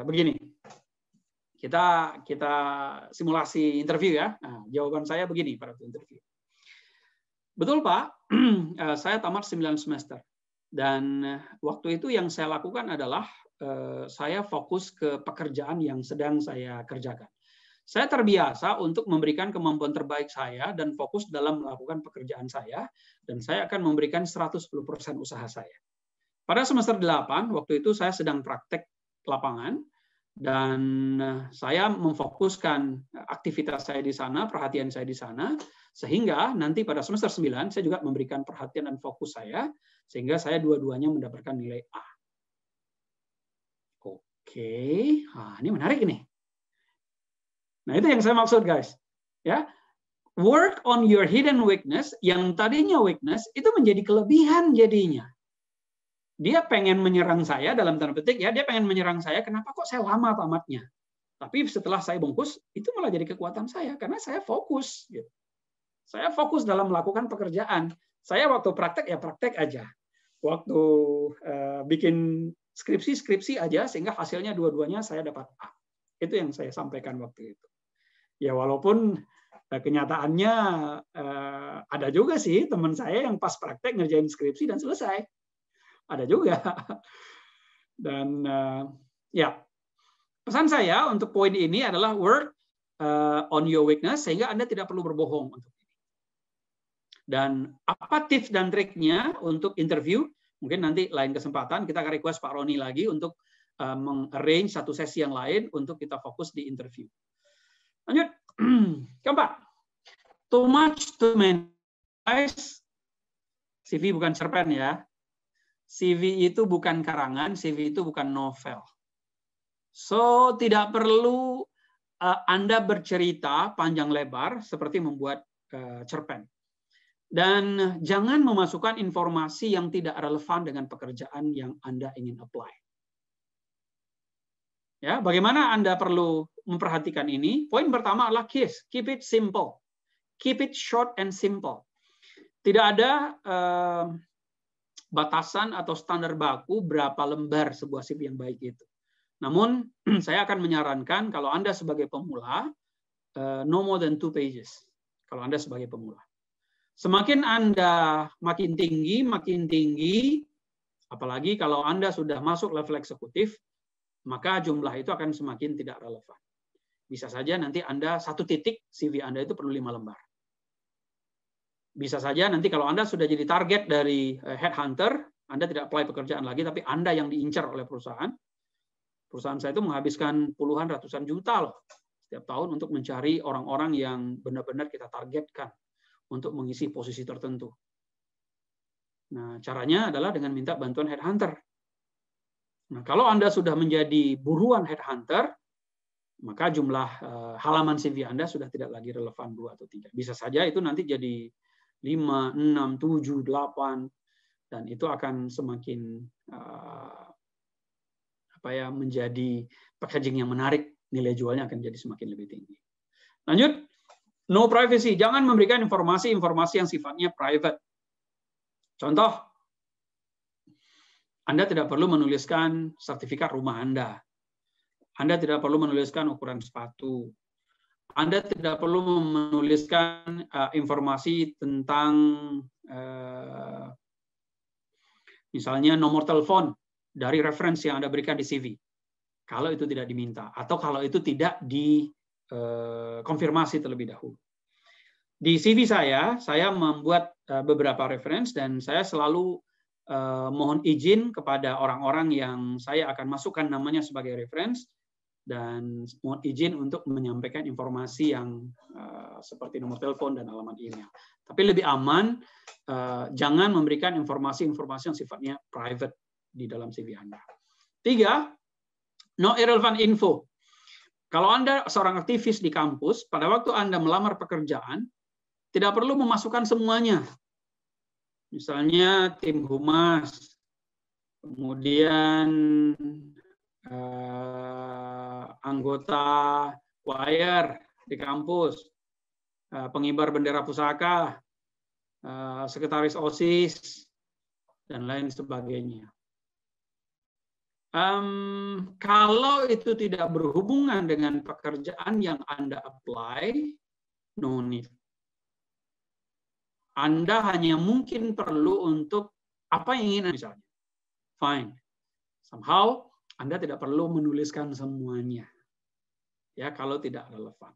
begini. Kita simulasi interview ya. Nah, jawaban saya begini pada interview. Betul Pak, saya tamat 9 semester. Dan waktu itu yang saya lakukan adalah saya fokus ke pekerjaan yang sedang saya kerjakan. Saya terbiasa untuk memberikan kemampuan terbaik saya dan fokus dalam melakukan pekerjaan saya, dan saya akan memberikan 110% usaha saya. Pada semester 8, waktu itu saya sedang praktek lapangan, dan saya memfokuskan aktivitas saya di sana, perhatian saya di sana, sehingga nanti pada semester 9, saya juga memberikan perhatian dan fokus saya, sehingga saya dua-duanya mendapatkan nilai A. Oke, nah, ini menarik ini. Nah, itu yang saya maksud, guys. Ya, work on your hidden weakness, yang tadinya weakness, itu menjadi kelebihan jadinya. Dia pengen menyerang saya, dalam tanda petik, ya, dia pengen menyerang saya, kenapa kok saya lama tamatnya? Tapi setelah saya bungkus, itu malah jadi kekuatan saya, karena saya fokus. Gitu. Saya fokus dalam melakukan pekerjaan. Saya waktu praktek, ya praktek aja. Waktu bikin skripsi aja, sehingga hasilnya dua-duanya saya dapat A. Itu yang saya sampaikan waktu itu. Ya walaupun kenyataannya ada juga sih teman saya yang pas praktek ngerjain skripsi dan selesai. Ada juga. Dan ya, pesan saya untuk poin ini adalah work on your weakness, sehingga Anda tidak perlu berbohong untuk ini. Dan apa tips dan triknya untuk interview? Mungkin nanti lain kesempatan kita akan request Pak Roni lagi untuk meng-arrange satu sesi yang lain untuk kita fokus di interview. Lanjut. Keempat. Too much to memorize. CV bukan cerpen ya. CV itu bukan karangan, CV itu bukan novel. So, tidak perlu Anda bercerita panjang lebar seperti membuat cerpen. Dan jangan memasukkan informasi yang tidak relevan dengan pekerjaan yang Anda ingin apply. Ya, bagaimana Anda perlu memperhatikan ini? Poin pertama adalah keep it simple. Keep it short and simple. Tidak ada batasan atau standar baku berapa lembar sebuah CV yang baik itu. Namun, saya akan menyarankan kalau Anda sebagai pemula, no more than 2 pages. Kalau Anda sebagai pemula. Semakin Anda makin tinggi, apalagi kalau Anda sudah masuk level eksekutif, maka jumlah itu akan semakin tidak relevan. Bisa saja nanti Anda satu titik, CV Anda itu perlu 5 lembar. Bisa saja nanti kalau Anda sudah jadi target dari headhunter, Anda tidak apply pekerjaan lagi, tapi Anda yang diincar oleh perusahaan. Perusahaan saya itu menghabiskan puluhan, ratusan juta loh setiap tahun untuk mencari orang-orang yang benar-benar kita targetkan untuk mengisi posisi tertentu. Nah, caranya adalah dengan minta bantuan headhunter. Nah, kalau Anda sudah menjadi buruan headhunter, maka jumlah halaman CV Anda sudah tidak lagi relevan 2 atau 3. Bisa saja itu nanti jadi 5, 6, 7, 8, dan itu akan semakin menjadi packaging yang menarik, nilai jualnya akan jadi semakin lebih tinggi. Lanjut, no privacy, jangan memberikan informasi-informasi yang sifatnya private. Contoh, Anda tidak perlu menuliskan sertifikat rumah Anda. Anda tidak perlu menuliskan ukuran sepatu. Anda tidak perlu menuliskan informasi tentang misalnya nomor telepon dari referensi yang Anda berikan di CV. Kalau itu tidak diminta, atau kalau itu tidak dikonfirmasi terlebih dahulu. Di CV saya membuat beberapa referensi, dan saya selalu mohon izin kepada orang-orang yang saya akan masukkan namanya sebagai referensi, dan mohon izin untuk menyampaikan informasi yang seperti nomor telepon dan alamat email. Tapi lebih aman, jangan memberikan informasi-informasi yang sifatnya private di dalam CV Anda. 3, no irrelevant info. Kalau Anda seorang aktivis di kampus, pada waktu Anda melamar pekerjaan, tidak perlu memasukkan semuanya. Misalnya tim humas, kemudian anggota choir di kampus, pengibar bendera pusaka, sekretaris OSIS, dan lain sebagainya. Kalau itu tidak berhubungan dengan pekerjaan yang Anda apply, no need. Anda hanya mungkin perlu untuk apa yang ingin misalnya. Fine. Somehow, Anda tidak perlu menuliskan semuanya. Ya, kalau tidak relevan.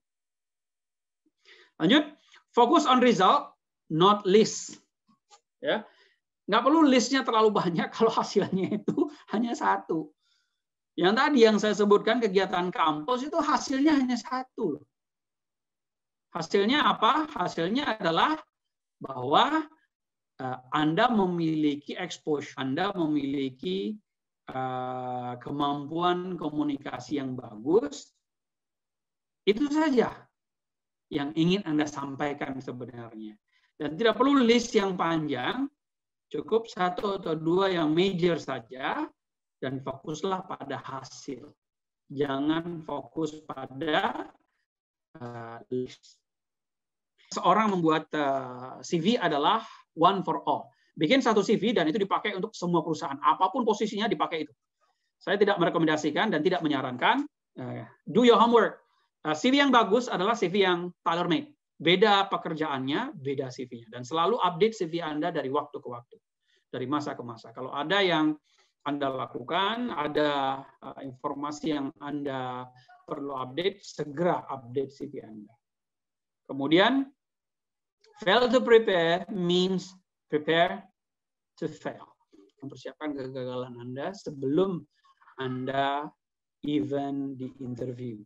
Lanjut, fokus on result, not list. Ya. Nggak perlu listnya terlalu banyak kalau hasilnya itu hanya 1. Yang tadi yang saya sebutkan kegiatan kampus itu hasilnya hanya 1. Hasilnya apa? Hasilnya adalah bahwa Anda memiliki exposure, Anda memiliki kemampuan komunikasi yang bagus. Itu saja yang ingin Anda sampaikan sebenarnya. Dan tidak perlu list yang panjang, cukup 1 atau 2 yang major saja, dan fokuslah pada hasil. Jangan fokus pada list. Seorang membuat CV adalah one for all. Bikin satu CV dan itu dipakai untuk semua perusahaan. Apapun posisinya dipakai itu. Saya tidak merekomendasikan dan tidak menyarankan. Do your homework. CV yang bagus adalah CV yang tailor-made. Beda pekerjaannya, beda CV-nya. Dan selalu update CV Anda dari waktu ke waktu. dari masa ke masa. Kalau ada yang Anda lakukan, ada informasi yang Anda perlu update, segera update CV Anda. Kemudian, fail to prepare means prepare to fail. Mempersiapkan kegagalan Anda sebelum Anda even di interview.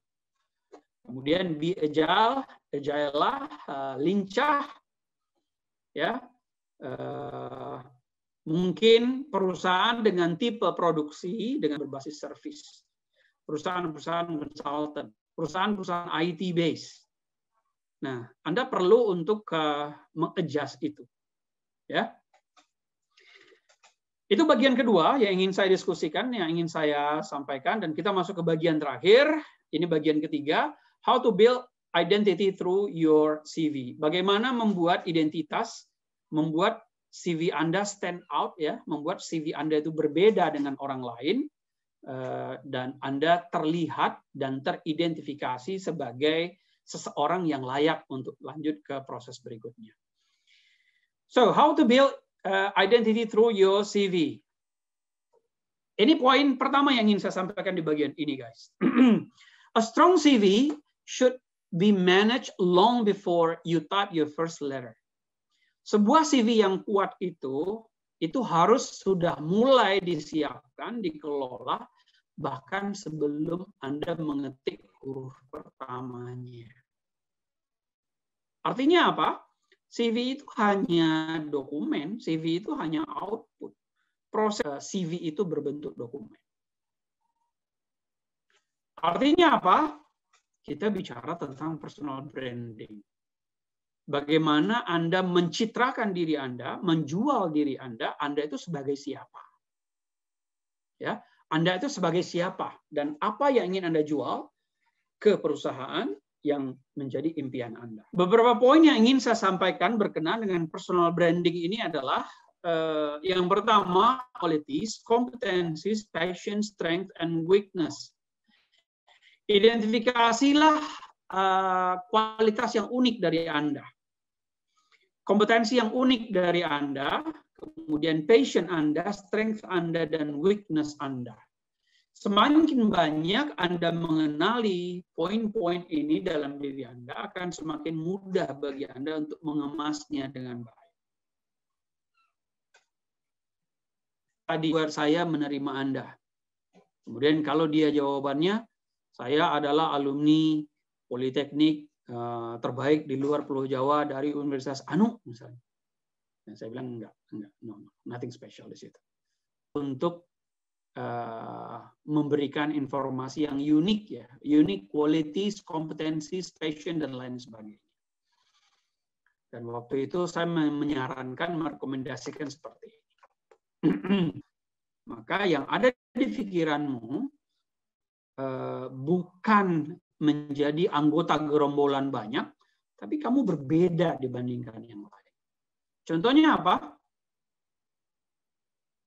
Kemudian be agile, agile-lah, lincah, ya. Mungkin perusahaan dengan tipe produksi dengan berbasis service, perusahaan-perusahaan consultant, perusahaan-perusahaan IT base. Nah, Anda perlu untuk mengadjust itu, ya. Itu bagian kedua yang ingin saya diskusikan, yang ingin saya sampaikan, dan kita masuk ke bagian terakhir. Ini bagian ketiga, how to build identity through your CV. Bagaimana membuat identitas, membuat CV Anda stand out, ya, membuat CV Anda itu berbeda dengan orang lain, dan Anda terlihat dan teridentifikasi sebagai seseorang yang layak untuk lanjut ke proses berikutnya. So, how to build identity through your CV. Ini poin pertama yang ingin saya sampaikan di bagian ini, guys. A strong CV should be managed long before you type your first letter. Sebuah CV yang kuat itu harus sudah mulai disiapkan, dikelola, bahkan sebelum Anda mengetik huruf pertamanya. Artinya apa? CV itu hanya dokumen, CV itu hanya output. Proses CV itu berbentuk dokumen. Artinya apa? Kita bicara tentang personal branding. Bagaimana Anda mencitrakan diri Anda, menjual diri Anda itu sebagai siapa? Ya, Anda itu sebagai siapa dan apa yang ingin Anda jual ke perusahaan yang menjadi impian Anda. Beberapa poin yang ingin saya sampaikan berkenaan dengan personal branding ini adalah yang pertama, qualities, competencies, passion, strength, and weakness. Identifikasilah kualitas yang unik dari Anda, kompetensi yang unik dari Anda, kemudian passion Anda, strength Anda, dan weakness Anda. Semakin banyak Anda mengenali poin-poin ini dalam diri Anda, akan semakin mudah bagi Anda untuk mengemasnya dengan baik. Tadi saya menerima Anda. Kemudian kalau dia jawabannya, saya adalah alumni Politeknik terbaik di luar Pulau Jawa dari Universitas Anu, misalnya. Dan saya bilang enggak, no, nothing special di situ. Untuk memberikan informasi yang unik, ya, unique qualities, competencies, passion, dan lain sebagainya. Dan waktu itu saya menyarankan, merekomendasikan seperti ini. Maka yang ada di pikiranmu bukan menjadi anggota gerombolan banyak, tapi kamu berbeda dibandingkan yang lain. Contohnya apa?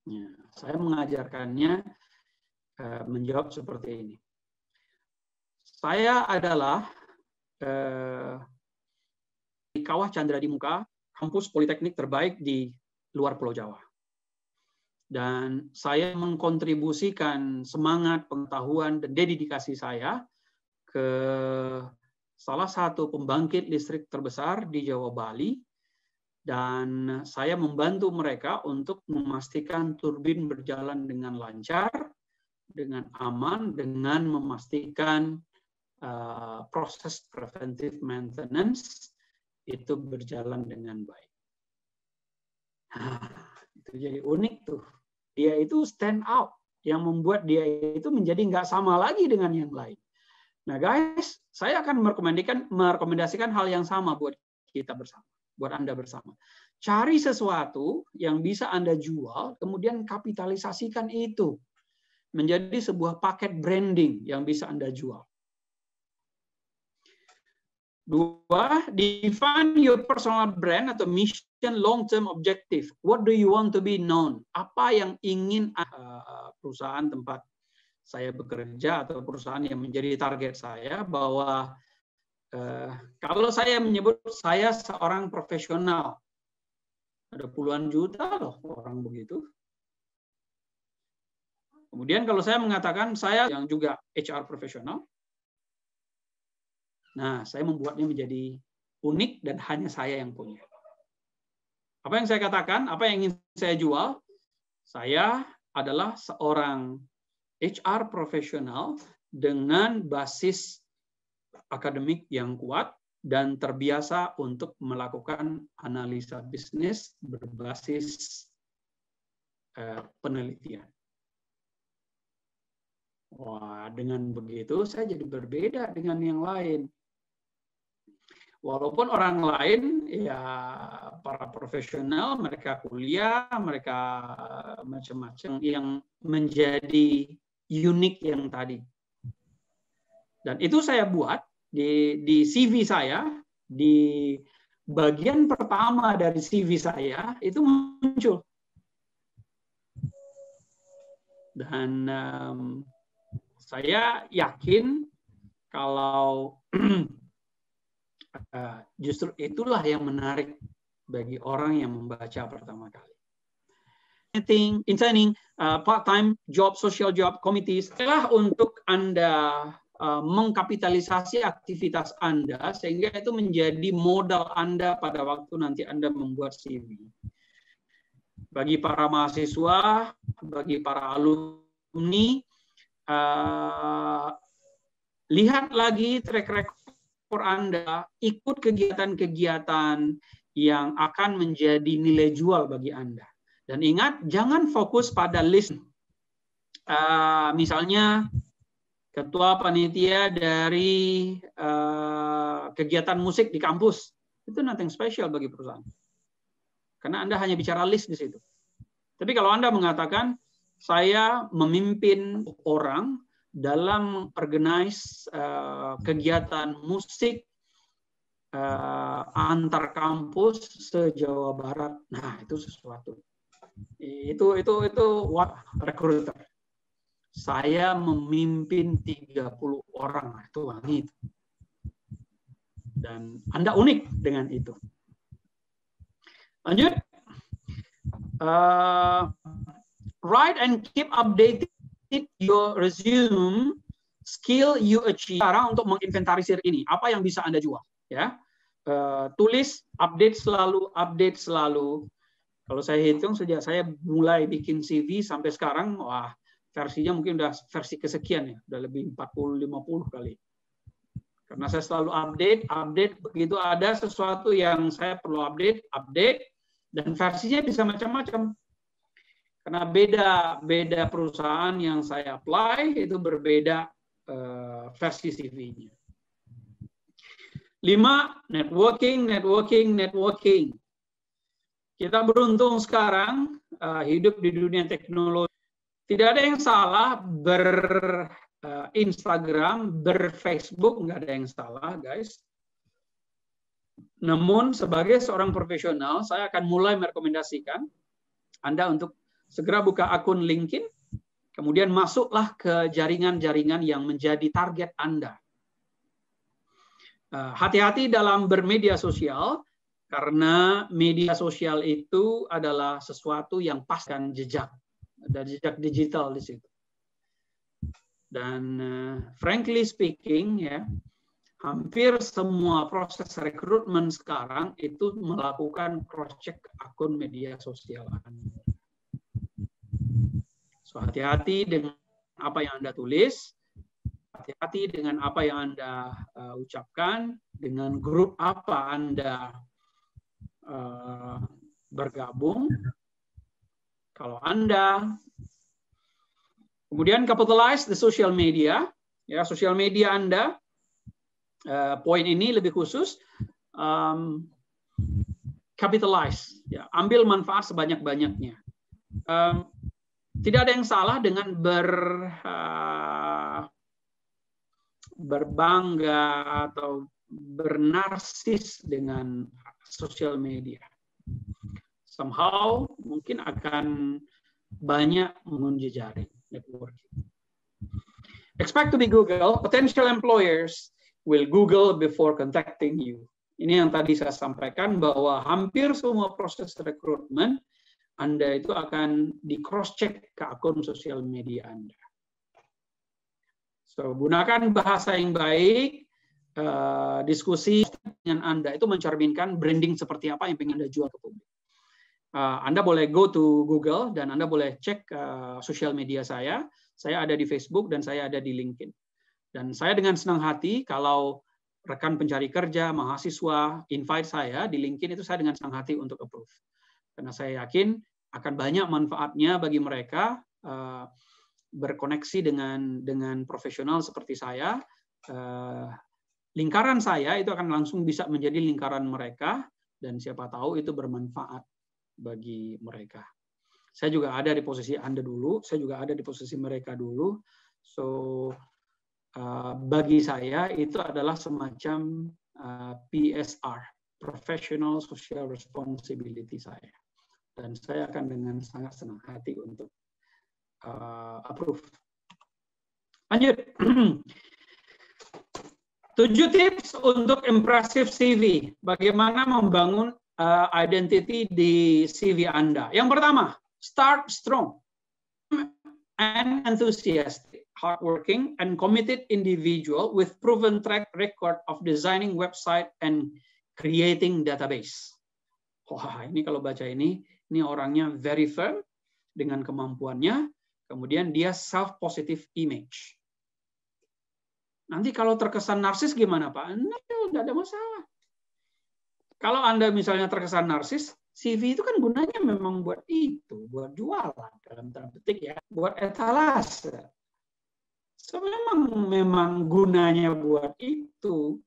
Ya, saya mengajarkannya menjawab seperti ini. Saya adalah di Kawah Chandra di Muka, kampus politeknik terbaik di luar Pulau Jawa. Dan saya mengkontribusikan semangat, pengetahuan, dan dedikasi saya ke salah satu pembangkit listrik terbesar di Jawa Bali. Dan saya membantu mereka untuk memastikan turbin berjalan dengan lancar, dengan aman, dengan memastikan proses preventive maintenance itu berjalan dengan baik. Itu jadi unik tuh. Dia itu stand out, yang membuat dia itu menjadi nggak sama lagi dengan yang lain. Nah guys, saya akan merekomendasikan hal yang sama buat kita bersama. Buat Anda bersama. Cari sesuatu yang bisa Anda jual, kemudian kapitalisasikan itu menjadi sebuah paket branding yang bisa Anda jual. 2, define your personal brand atau mission long-term objective. What do you want to be known? Apa yang ingin perusahaan tempat saya bekerja atau perusahaan yang menjadi target saya, bahwa kalau saya menyebut saya seorang profesional Ada puluhan juta loh orang begitu. Kemudian kalau saya mengatakan saya yang juga HR profesional, nah saya membuatnya menjadi unik dan hanya saya yang punya. Apa yang saya katakan, apa yang ingin saya jual, saya adalah seorang HR profesional dengan basis akademik yang kuat dan terbiasa untuk melakukan analisa bisnis berbasis penelitian. Wah, dengan begitu saya jadi berbeda dengan yang lain. Walaupun orang lain, ya para profesional, mereka kuliah, mereka macam-macam yang menjadi unik yang tadi. Dan itu saya buat di CV saya, di bagian pertama dari CV saya itu muncul. Dan saya yakin kalau justru itulah yang menarik bagi orang yang membaca pertama kali. Interning, part-time job, social job, committees, adalah untuk Anda mengkapitalisasi aktivitas Anda sehingga itu menjadi modal Anda pada waktu nanti Anda membuat CV. Bagi para mahasiswa, bagi para alumni, lihat lagi track record Anda, ikut kegiatan-kegiatan yang akan menjadi nilai jual bagi Anda. Dan ingat, jangan fokus pada list. Misalnya, ketua panitia dari kegiatan musik di kampus. Itu nothing special bagi perusahaan. Karena Anda hanya bicara list di situ. Tapi kalau Anda mengatakan, saya memimpin orang dalam organize kegiatan musik antar kampus se-Jawa Barat. Nah, itu sesuatu. Itu what recruiter. Saya memimpin 30 orang. Itu wangi. Dan Anda unik dengan itu. Lanjut. Write and keep updated your resume, skill you achieve. Cara untuk menginventarisir ini, apa yang bisa Anda jual, ya. Tulis, update selalu. Kalau saya hitung sejak saya mulai bikin CV sampai sekarang, wah, versinya mungkin udah versi kesekian ya, udah lebih 40-50 kali. Karena saya selalu update, begitu ada sesuatu yang saya perlu update, dan versinya bisa macam-macam. Karena beda perusahaan yang saya apply itu berbeda versi CV-nya. 5, networking. Kita beruntung sekarang hidup di dunia teknologi. Tidak ada yang salah Instagram, Facebook, nggak ada yang salah, guys. Namun sebagai seorang profesional, saya akan mulai merekomendasikan Anda untuk segera buka akun LinkedIn, kemudian masuklah ke jaringan-jaringan yang menjadi target Anda. Hati-hati dalam bermedia sosial, karena media sosial itu adalah sesuatu yang paskan jejak. Ada jejak digital di situ. Dan frankly speaking, ya, hampir semua proses rekrutmen sekarang itu melakukan cross-check akun media sosial Anda. So, hati-hati dengan apa yang Anda tulis, hati-hati dengan apa yang Anda ucapkan, dengan grup apa Anda bergabung. Kalau Anda kemudian capitalize the social media, ya, sosial media Anda, poin ini lebih khusus, capitalize, ya, ambil manfaat sebanyak-banyaknya. Tidak ada yang salah dengan berbangga atau bernarsis dengan sosial media. Somehow mungkin akan banyak mengunci jaring networking. Expect to be Google. Potential employers will Google before contacting you. Ini yang tadi saya sampaikan bahwa hampir semua proses rekrutmen Anda itu akan di cross check ke akun sosial media Anda. So, gunakan bahasa yang baik, diskusi dengan Anda itu mencerminkan branding seperti apa yang ingin Anda jual ke publik. Anda boleh go to Google dan Anda boleh cek sosial media saya. Saya ada di Facebook dan saya ada di LinkedIn. Dan saya dengan senang hati kalau rekan pencari kerja, mahasiswa, invite saya di LinkedIn itu saya dengan senang hati untuk approve. Karena saya yakin akan banyak manfaatnya bagi mereka berkoneksi dengan profesional seperti saya. Lingkaran saya itu akan langsung bisa menjadi lingkaran mereka dan siapa tahu itu bermanfaat bagi mereka. Saya juga ada di posisi Anda dulu, saya juga ada di posisi mereka dulu. So bagi saya itu adalah semacam PSR, Professional Social Responsibility saya. Dan saya akan dengan sangat senang hati untuk approve. Lanjut. 7 tips untuk impressive CV. Bagaimana membangun identity di CV Anda. Yang pertama, start strong and enthusiastic, hardworking and committed individual with proven track record of designing website and creating database. Wah, ini kalau baca ini orangnya very firm dengan kemampuannya, kemudian dia self-positive image. Nanti kalau terkesan narsis gimana Pak? Nggak ada masalah. Kalau Anda misalnya terkesan narsis, CV itu kan gunanya memang buat itu, buat jualan dalam tanda petik ya, buat etalase. So, memang gunanya buat itu.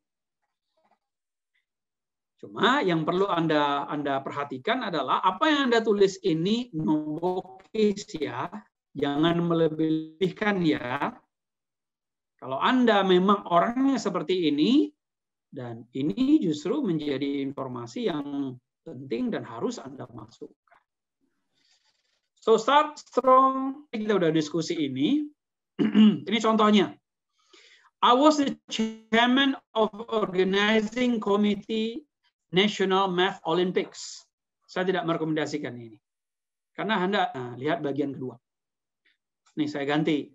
Cuma yang perlu Anda perhatikan adalah apa yang Anda tulis ini nombokis ya, jangan melebih-lebihkan ya. Kalau Anda memang orangnya seperti ini, dan ini justru menjadi informasi yang penting dan harus Anda masukkan. So start strong, kita udah diskusi ini. Ini contohnya. I was the chairman of organizing committee National Math Olympics. Saya tidak merekomendasikan ini. Karena Anda lihat bagian kedua. Nih saya ganti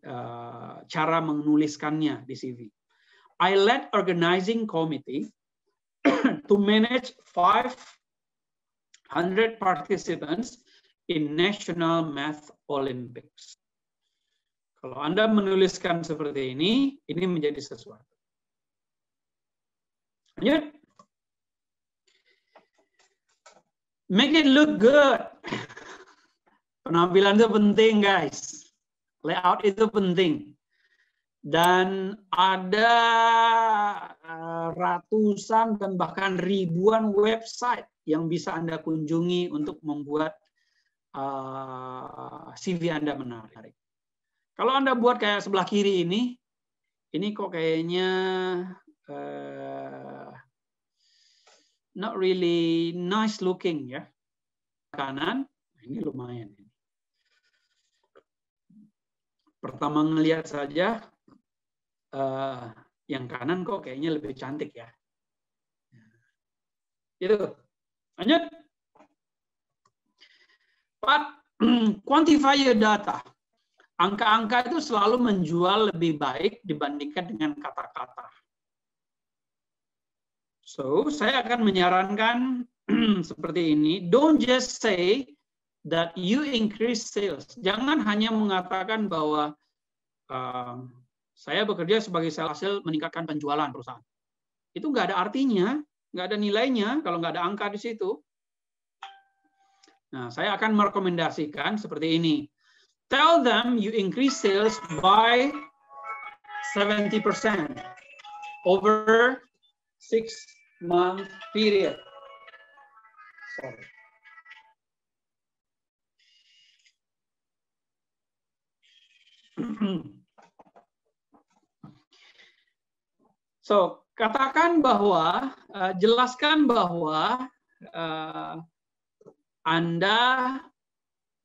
cara menuliskannya di CV. I led organizing committee to manage 500 participants in National Math Olympics. Kalau Anda menuliskan seperti ini menjadi sesuatu. Lanjut. Make it look good. Penampilan itu penting, guys. Layout itu penting. Dan ada ratusan dan bahkan ribuan website yang bisa Anda kunjungi untuk membuat CV Anda menarik. Kalau Anda buat kayak sebelah kiri ini kok kayaknya not really nice looking ya. Kanan, ini lumayan. Pertama ngelihat saja, yang kanan kok kayaknya lebih cantik ya. Itu. Lanjut. 4. Quantify your data. Angka-angka itu selalu menjual lebih baik dibandingkan dengan kata-kata. So, saya akan menyarankan seperti ini. Don't just say that you increase sales. Jangan hanya mengatakan bahwa saya bekerja sebagai sales meningkatkan penjualan perusahaan. Itu nggak ada artinya, nggak ada nilainya kalau nggak ada angka di situ. Nah, saya akan merekomendasikan seperti ini. Tell them you increase sales by 70% over 6-month period. Sorry. So, katakan bahwa, jelaskan bahwa Anda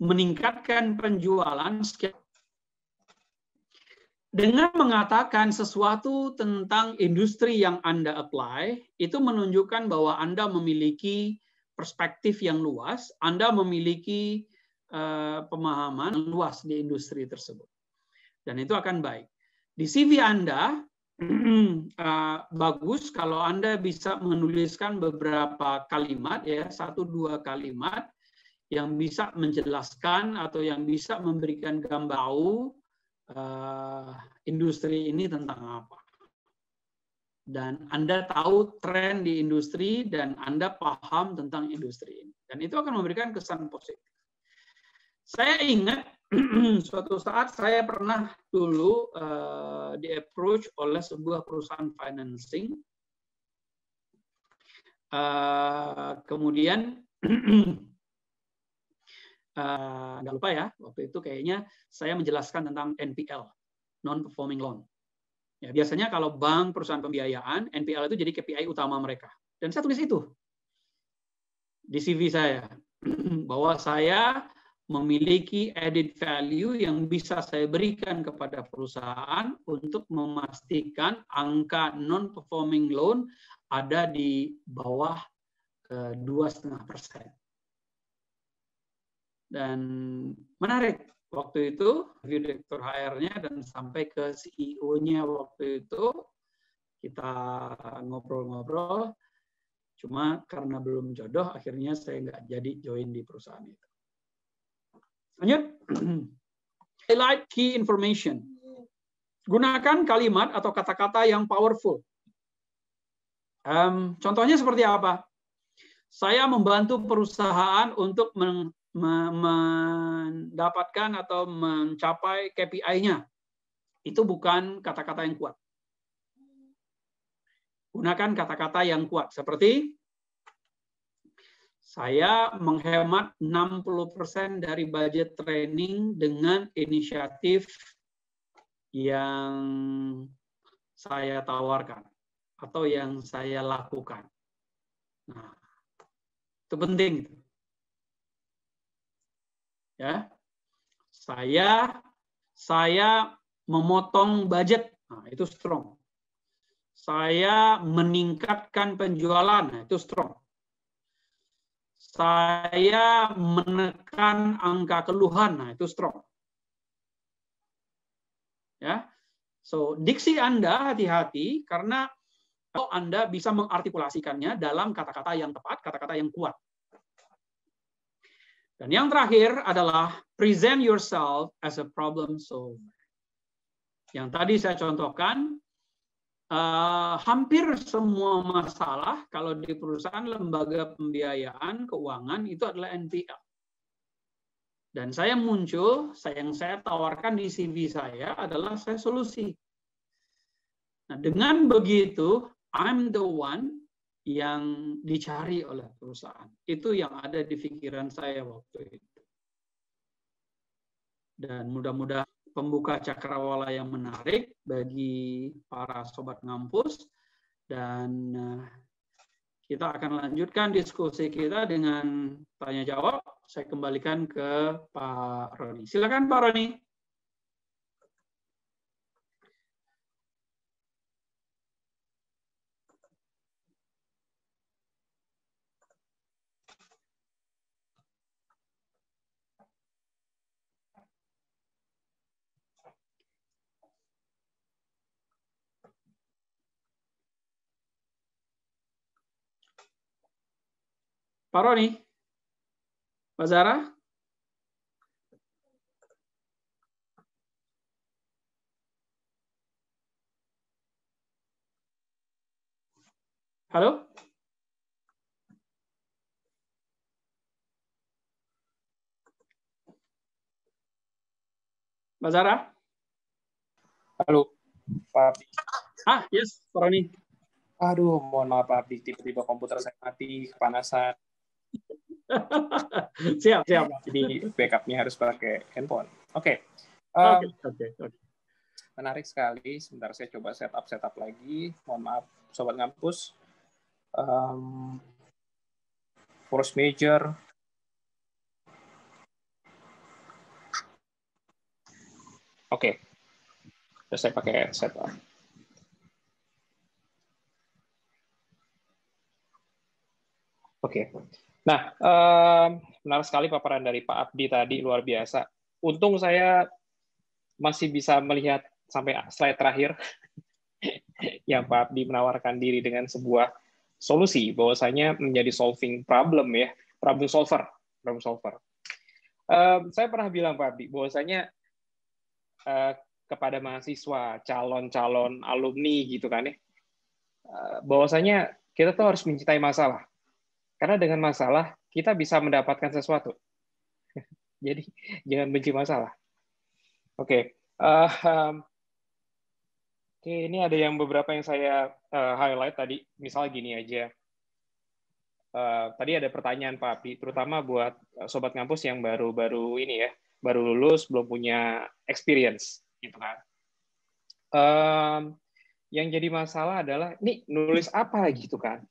meningkatkan penjualan Dengan mengatakan sesuatu tentang industri yang Anda apply, itu menunjukkan bahwa Anda memiliki perspektif yang luas, Anda memiliki pemahaman luas di industri tersebut. Dan itu akan baik. Di CV Anda, bagus kalau Anda bisa menuliskan beberapa kalimat, ya 1-2 kalimat, yang bisa menjelaskan atau yang bisa memberikan gambar tahu industri ini tentang apa. Dan Anda tahu tren di industri dan Anda paham tentang industri ini. Dan itu akan memberikan kesan positif. Saya ingat suatu saat saya pernah dulu di-approach oleh sebuah perusahaan financing. Kemudian nggak lupa ya, waktu itu kayaknya saya menjelaskan tentang NPL, non-performing loan. Ya, biasanya kalau bank, perusahaan pembiayaan, NPL itu jadi KPI utama mereka. Dan saya tulis itu di CV saya, bahwa saya memiliki added value yang bisa saya berikan kepada perusahaan untuk memastikan angka non-performing loan ada di bawah 2,5%. Dan menarik, waktu itu review direktur HR-nya dan sampai ke CEO-nya waktu itu kita ngobrol-ngobrol. Cuma karena belum jodoh, akhirnya saya nggak jadi join di perusahaan itu. Lanjut. Highlight key information. Gunakan kalimat atau kata-kata yang powerful. Contohnya seperti apa? Saya membantu perusahaan untuk mendapatkan atau mencapai KPI-nya. Itu bukan kata-kata yang kuat. Gunakan kata-kata yang kuat seperti saya menghemat 60% dari budget training dengan inisiatif yang saya tawarkan atau yang saya lakukan. Nah, itu penting. Ya, saya memotong budget, nah, itu strong. Saya meningkatkan penjualan, nah, itu strong. Saya menekan angka keluhan, nah, itu strong. Ya, so diksi Anda hati-hati karena kalau Anda bisa mengartikulasikannya dalam kata-kata yang tepat, kata-kata yang kuat. Dan yang terakhir adalah present yourself as a problem solver. Yang tadi saya contohkan, hampir semua masalah kalau di perusahaan lembaga pembiayaan keuangan itu adalah NPL. Dan saya muncul, yang saya tawarkan di CV saya adalah saya solusi. Nah, dengan begitu, I'm the one yang dicari oleh perusahaan. Itu yang ada di pikiran saya waktu itu. Dan mudah-mudahan pembuka cakrawala yang menarik bagi para sobat ngampus. Dan kita akan lanjutkan diskusi kita dengan tanya jawab. Saya kembalikan ke Pak Roni. Silakan Pak Roni. Pak Roni, Pak Zara. Halo? Pak Zara? Halo, Pak Abdi. Yes, Pak Roni. Aduh, mohon maaf Pak Abdi, tiba-tiba komputer saya mati, kepanasan. Siap. Jadi backupnya harus pakai handphone. Oke. Menarik sekali. Sebentar saya coba setup lagi. Mohon maaf, sobat ngampus. Force major. Oke. Terus saya pakai headset. Oke. Nah, benar sekali paparan dari Pak Abdi tadi, luar biasa. Untung saya masih bisa melihat sampai slide terakhir yang Pak Abdi menawarkan diri dengan sebuah solusi, bahwasanya menjadi solving problem ya, problem solver. Saya pernah bilang Pak Abdi, bahwasanya kepada mahasiswa, calon-calon alumni gitu kan ya, bahwasanya kita tuh harus mencintai masalah. Karena dengan masalah, kita bisa mendapatkan sesuatu. Jadi, jangan benci masalah. Oke. Oke, ini ada yang beberapa yang saya highlight tadi. Misal gini aja. Tadi ada pertanyaan Pak Abdi, terutama buat Sobat Ngampus yang baru-baru ini ya, baru lulus, belum punya experience. Gitu kan. Yang jadi masalah adalah, nih nulis apa gitu kan.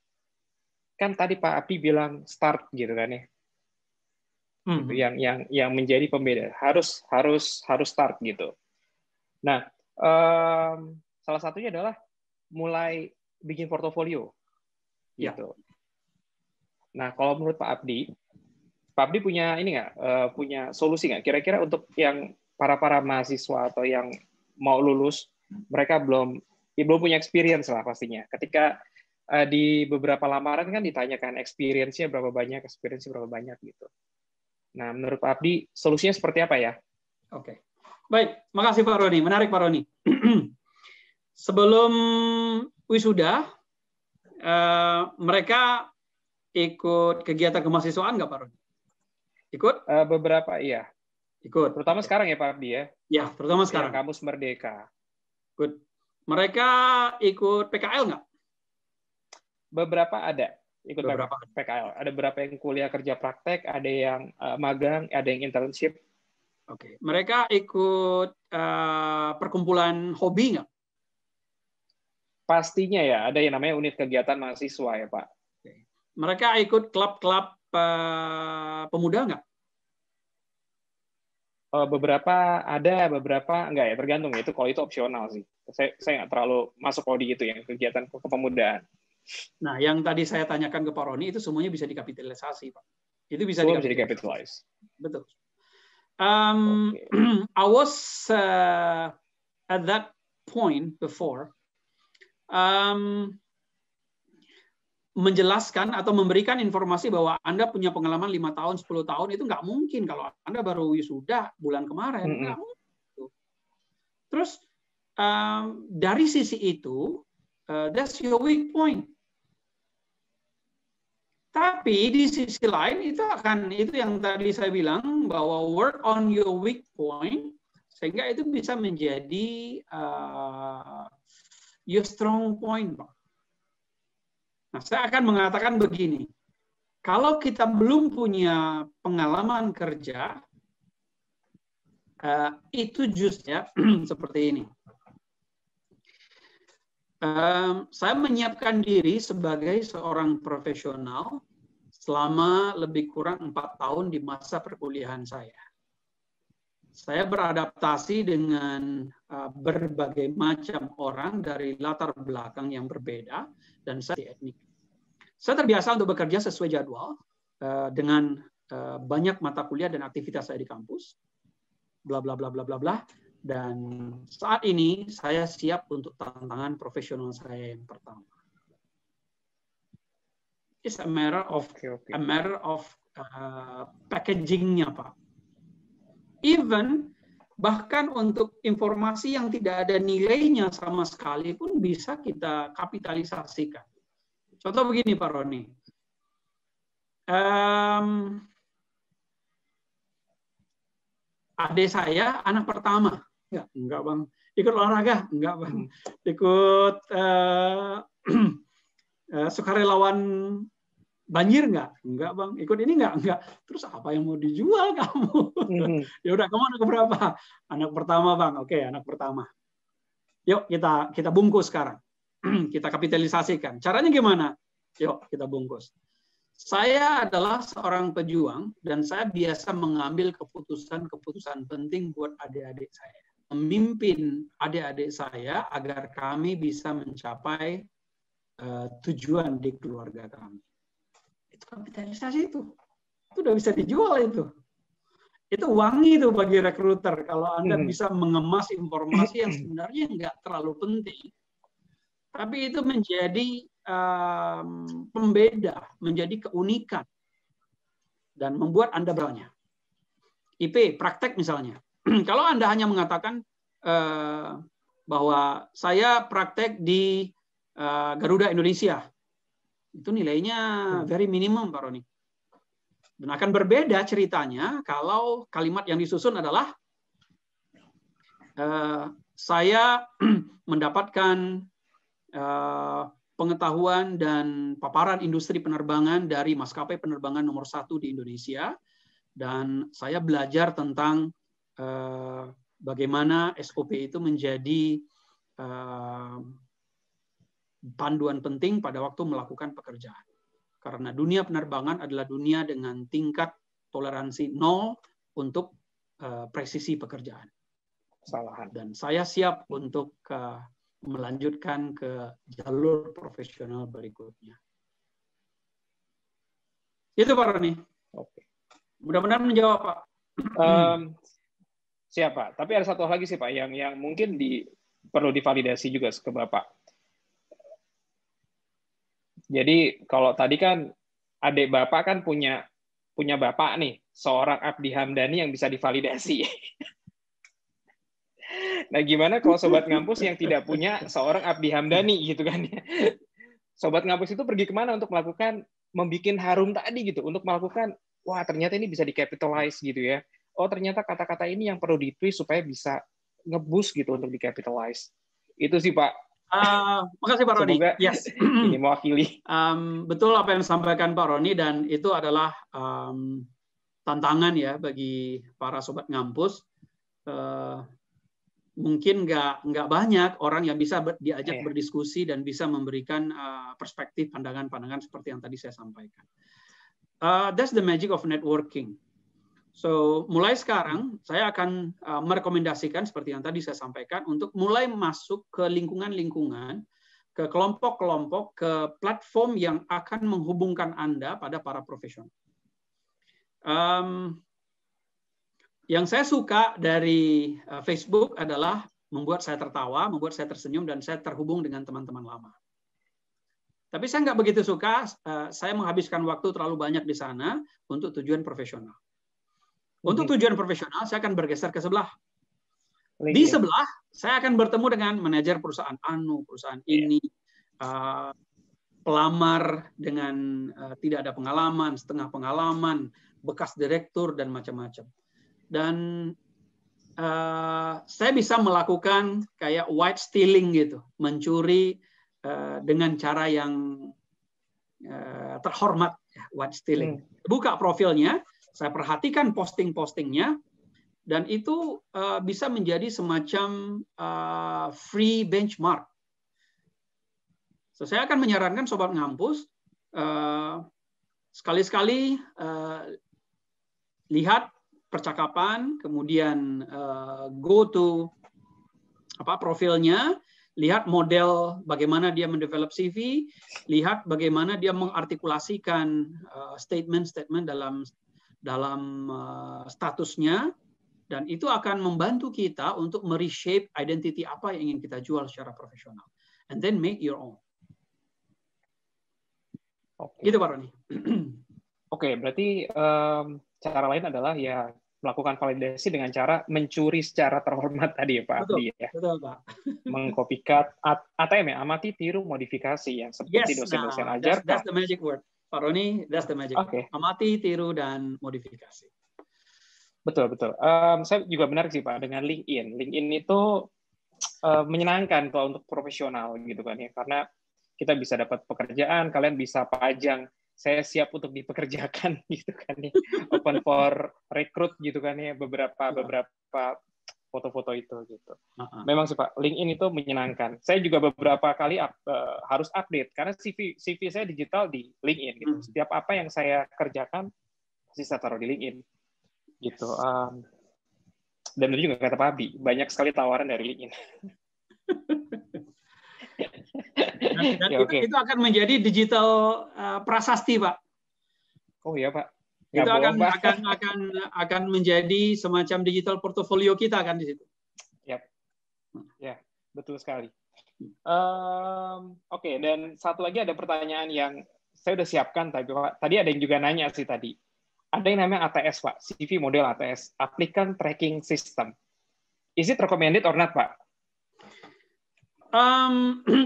Kan tadi Pak Abdi bilang start gitu kan ya. Gitu, yang menjadi pembeda harus start gitu. Nah, salah satunya adalah mulai bikin portofolio gitu. Ya. Nah, kalau menurut Pak Abdi punya ini nggak, punya solusi nggak kira-kira untuk yang para mahasiswa atau yang mau lulus, mereka belum punya experience lah pastinya. Ketika di beberapa lamaran kan ditanyakan experience-nya berapa banyak gitu. Nah, menurut Pak Abdi, solusinya seperti apa ya? Oke. Baik, makasih Pak Roni. Menarik Pak Roni. Sebelum wisuda, mereka ikut kegiatan kemahasiswaan nggak Pak Roni? Ikut? Beberapa, iya. Ikut. Terutama sekarang ya Pak Abdi ya? Ya, terutama sekarang. Kampus Merdeka. Ikut. Mereka ikut PKL nggak? Beberapa ada. Ikut PKL. Ada beberapa yang kuliah kerja praktek, ada yang magang, ada yang internship. Oke. Mereka ikut perkumpulan hobi nggak? Pastinya ya, ada yang namanya unit kegiatan mahasiswa ya Pak. Oke. Mereka ikut klub-klub pemuda nggak? Beberapa ada, beberapa enggak ya, tergantung ya. Kalau itu opsional sih. Saya nggak terlalu masuk kalau di gitu ya, kegiatan kepemudaan. Nah, yang tadi saya tanyakan ke Pak Roni itu semuanya bisa dikapitalisasi, Pak. Itu bisa dikapitalisasi. Betul. I was at that point before menjelaskan atau memberikan informasi bahwa Anda punya pengalaman 5 tahun, 10 tahun itu nggak mungkin kalau Anda baru wisuda bulan kemarin. Nggak mungkin. Terus dari sisi itu, that's your weak point. Tapi di sisi lain itu yang tadi saya bilang bahwa work on your weak point sehingga itu bisa menjadi your strong point, Pak. Nah, saya akan mengatakan begini. Kalau kita belum punya pengalaman kerja, itu justru seperti ini. Saya menyiapkan diri sebagai seorang profesional selama lebih kurang 4 tahun di masa perkuliahan saya. Saya beradaptasi dengan berbagai macam orang dari latar belakang yang berbeda dan saya etnik. Saya terbiasa untuk bekerja sesuai jadwal dengan banyak mata kuliah dan aktivitas saya di kampus, bla bla bla bla bla bla. Dan saat ini saya siap untuk tantangan profesional saya yang pertama. It's a matter of packaging-nya, Pak. Even bahkan untuk informasi yang tidak ada nilainya sama sekali pun bisa kita kapitalisasikan. Contoh begini, Pak Roni. Adik saya anak pertama. Enggak Bang. Ikut olahraga? Enggak Bang. Ikut sukarelawan banjir enggak? Enggak Bang. Ikut ini enggak. Terus apa yang mau dijual kamu? Ya udah, kamu anak berapa? Anak pertama Bang. Oke, anak pertama. Yuk kita bungkus sekarang. Kita kapitalisasikan. Caranya gimana? Yuk kita bungkus. Saya adalah seorang pejuang dan saya biasa mengambil keputusan-keputusan penting buat adik-adik saya. memimpin adik-adik saya agar kami bisa mencapai tujuan di keluarga kami. Itu kapitalisasi itu udah bisa dijual itu. Itu wangi itu bagi rekruter kalau Anda bisa mengemas informasi yang sebenarnya nggak terlalu penting, tapi itu menjadi pembeda, menjadi keunikan dan membuat Anda bertanya. IP praktek misalnya. Kalau Anda hanya mengatakan bahwa saya praktek di Garuda Indonesia, itu nilainya very minimum, Pak Roni. Dan akan berbeda ceritanya kalau kalimat yang disusun adalah saya mendapatkan pengetahuan dan paparan industri penerbangan dari maskapai penerbangan nomor 1 di Indonesia, dan saya belajar tentang bagaimana SOP itu menjadi panduan penting pada waktu melakukan pekerjaan. Karena dunia penerbangan adalah dunia dengan tingkat toleransi 0 untuk presisi pekerjaan. Kesalahan. Dan saya siap untuk melanjutkan ke jalur profesional berikutnya. Itu Pak Roni. Oke. Mudah-mudahan menjawab, Pak. Siap, Pak. Tapi ada satu lagi sih, Pak, yang mungkin perlu divalidasi juga ke Bapak. Jadi kalau tadi kan adik Bapak kan punya Bapak nih, seorang Abdi Hamdani yang bisa divalidasi. Nah, gimana kalau Sobat Ngampus yang tidak punya seorang Abdi Hamdani gitu kan ya? Sobat Ngampus itu pergi kemana untuk membuat harum tadi gitu, untuk melakukan, wah ternyata ini bisa di-capitalize gitu ya. Oh ternyata kata-kata ini yang perlu di-twist supaya bisa nge-boost gitu untuk di-capitalize. Itu sih Pak. Makasih Pak Roni. Semoga yes. Ini mewakili. Betul apa yang disampaikan Pak Roni, dan itu adalah tantangan ya bagi para Sobat Ngampus. Mungkin nggak banyak orang yang bisa diajak berdiskusi dan bisa memberikan perspektif pandangan-pandangan seperti yang tadi saya sampaikan. That's the magic of networking. So mulai sekarang saya akan merekomendasikan seperti yang tadi saya sampaikan untuk mulai masuk ke lingkungan-lingkungan, ke kelompok-kelompok, ke platform yang akan menghubungkan Anda pada para profesional. Yang saya suka dari Facebook adalah membuat saya tertawa, membuat saya tersenyum, dan saya terhubung dengan teman-teman lama. Tapi saya nggak begitu suka, saya menghabiskan waktu terlalu banyak di sana untuk tujuan profesional. Untuk tujuan profesional, saya akan bergeser ke sebelah. Di sebelah, saya akan bertemu dengan manajer perusahaan perusahaan ini, pelamar dengan tidak ada pengalaman, setengah pengalaman, bekas direktur, dan macam-macam. Dan saya bisa melakukan kayak white stealing gitu, mencuri dengan cara yang terhormat, white stealing. Buka profilnya, saya perhatikan posting-postingnya, dan itu bisa menjadi semacam free benchmark. So, saya akan menyarankan Sobat Ngampus, sekali-sekali lihat percakapan, kemudian go to profilnya, lihat model bagaimana dia mendevelop CV, lihat bagaimana dia mengartikulasikan statement-statement dalam statusnya, dan itu akan membantu kita untuk mereshape identity apa yang ingin kita jual secara profesional, and then make your own. Gitu Pak Roni. Oke, berarti cara lain adalah ya melakukan validasi dengan cara mencuri secara terhormat tadi ya Pak Abdi ya. Betul Pak. Mengcopycat ATM ya, amati, tiru, modifikasi yang seperti dosen-dosen ajar. That's the magic word. Pak Roni, that's the magic. Okay. Amati, tiru, dan modifikasi. Betul. Saya juga benar sih Pak dengan LinkedIn. LinkedIn itu menyenangkan kalau untuk profesional gitu kan ya, karena kita bisa dapat pekerjaan, kalian bisa pajang, saya siap untuk dipekerjakan gitu kan ya, open for recruit gitu kan ya, beberapa foto-foto itu gitu. Memang sih Pak, LinkedIn itu menyenangkan. Saya juga beberapa kali harus update karena CV saya digital di LinkedIn gitu. Setiap apa yang saya kerjakan pasti saya taruh di LinkedIn gitu. Dan itu juga kata Pak Abi, banyak sekali tawaran dari LinkedIn. Dan ya, itu akan menjadi digital prasasti, Pak. Oh iya, Pak. Itu akan menjadi semacam digital portofolio kita kan di situ. Ya, betul sekali. Oke, dan satu lagi ada pertanyaan yang saya udah siapkan tadi ada yang juga nanya sih tadi. Ada yang namanya ATS, Pak, CV model ATS, Applicant Tracking System. Is it recommended or not, Pak?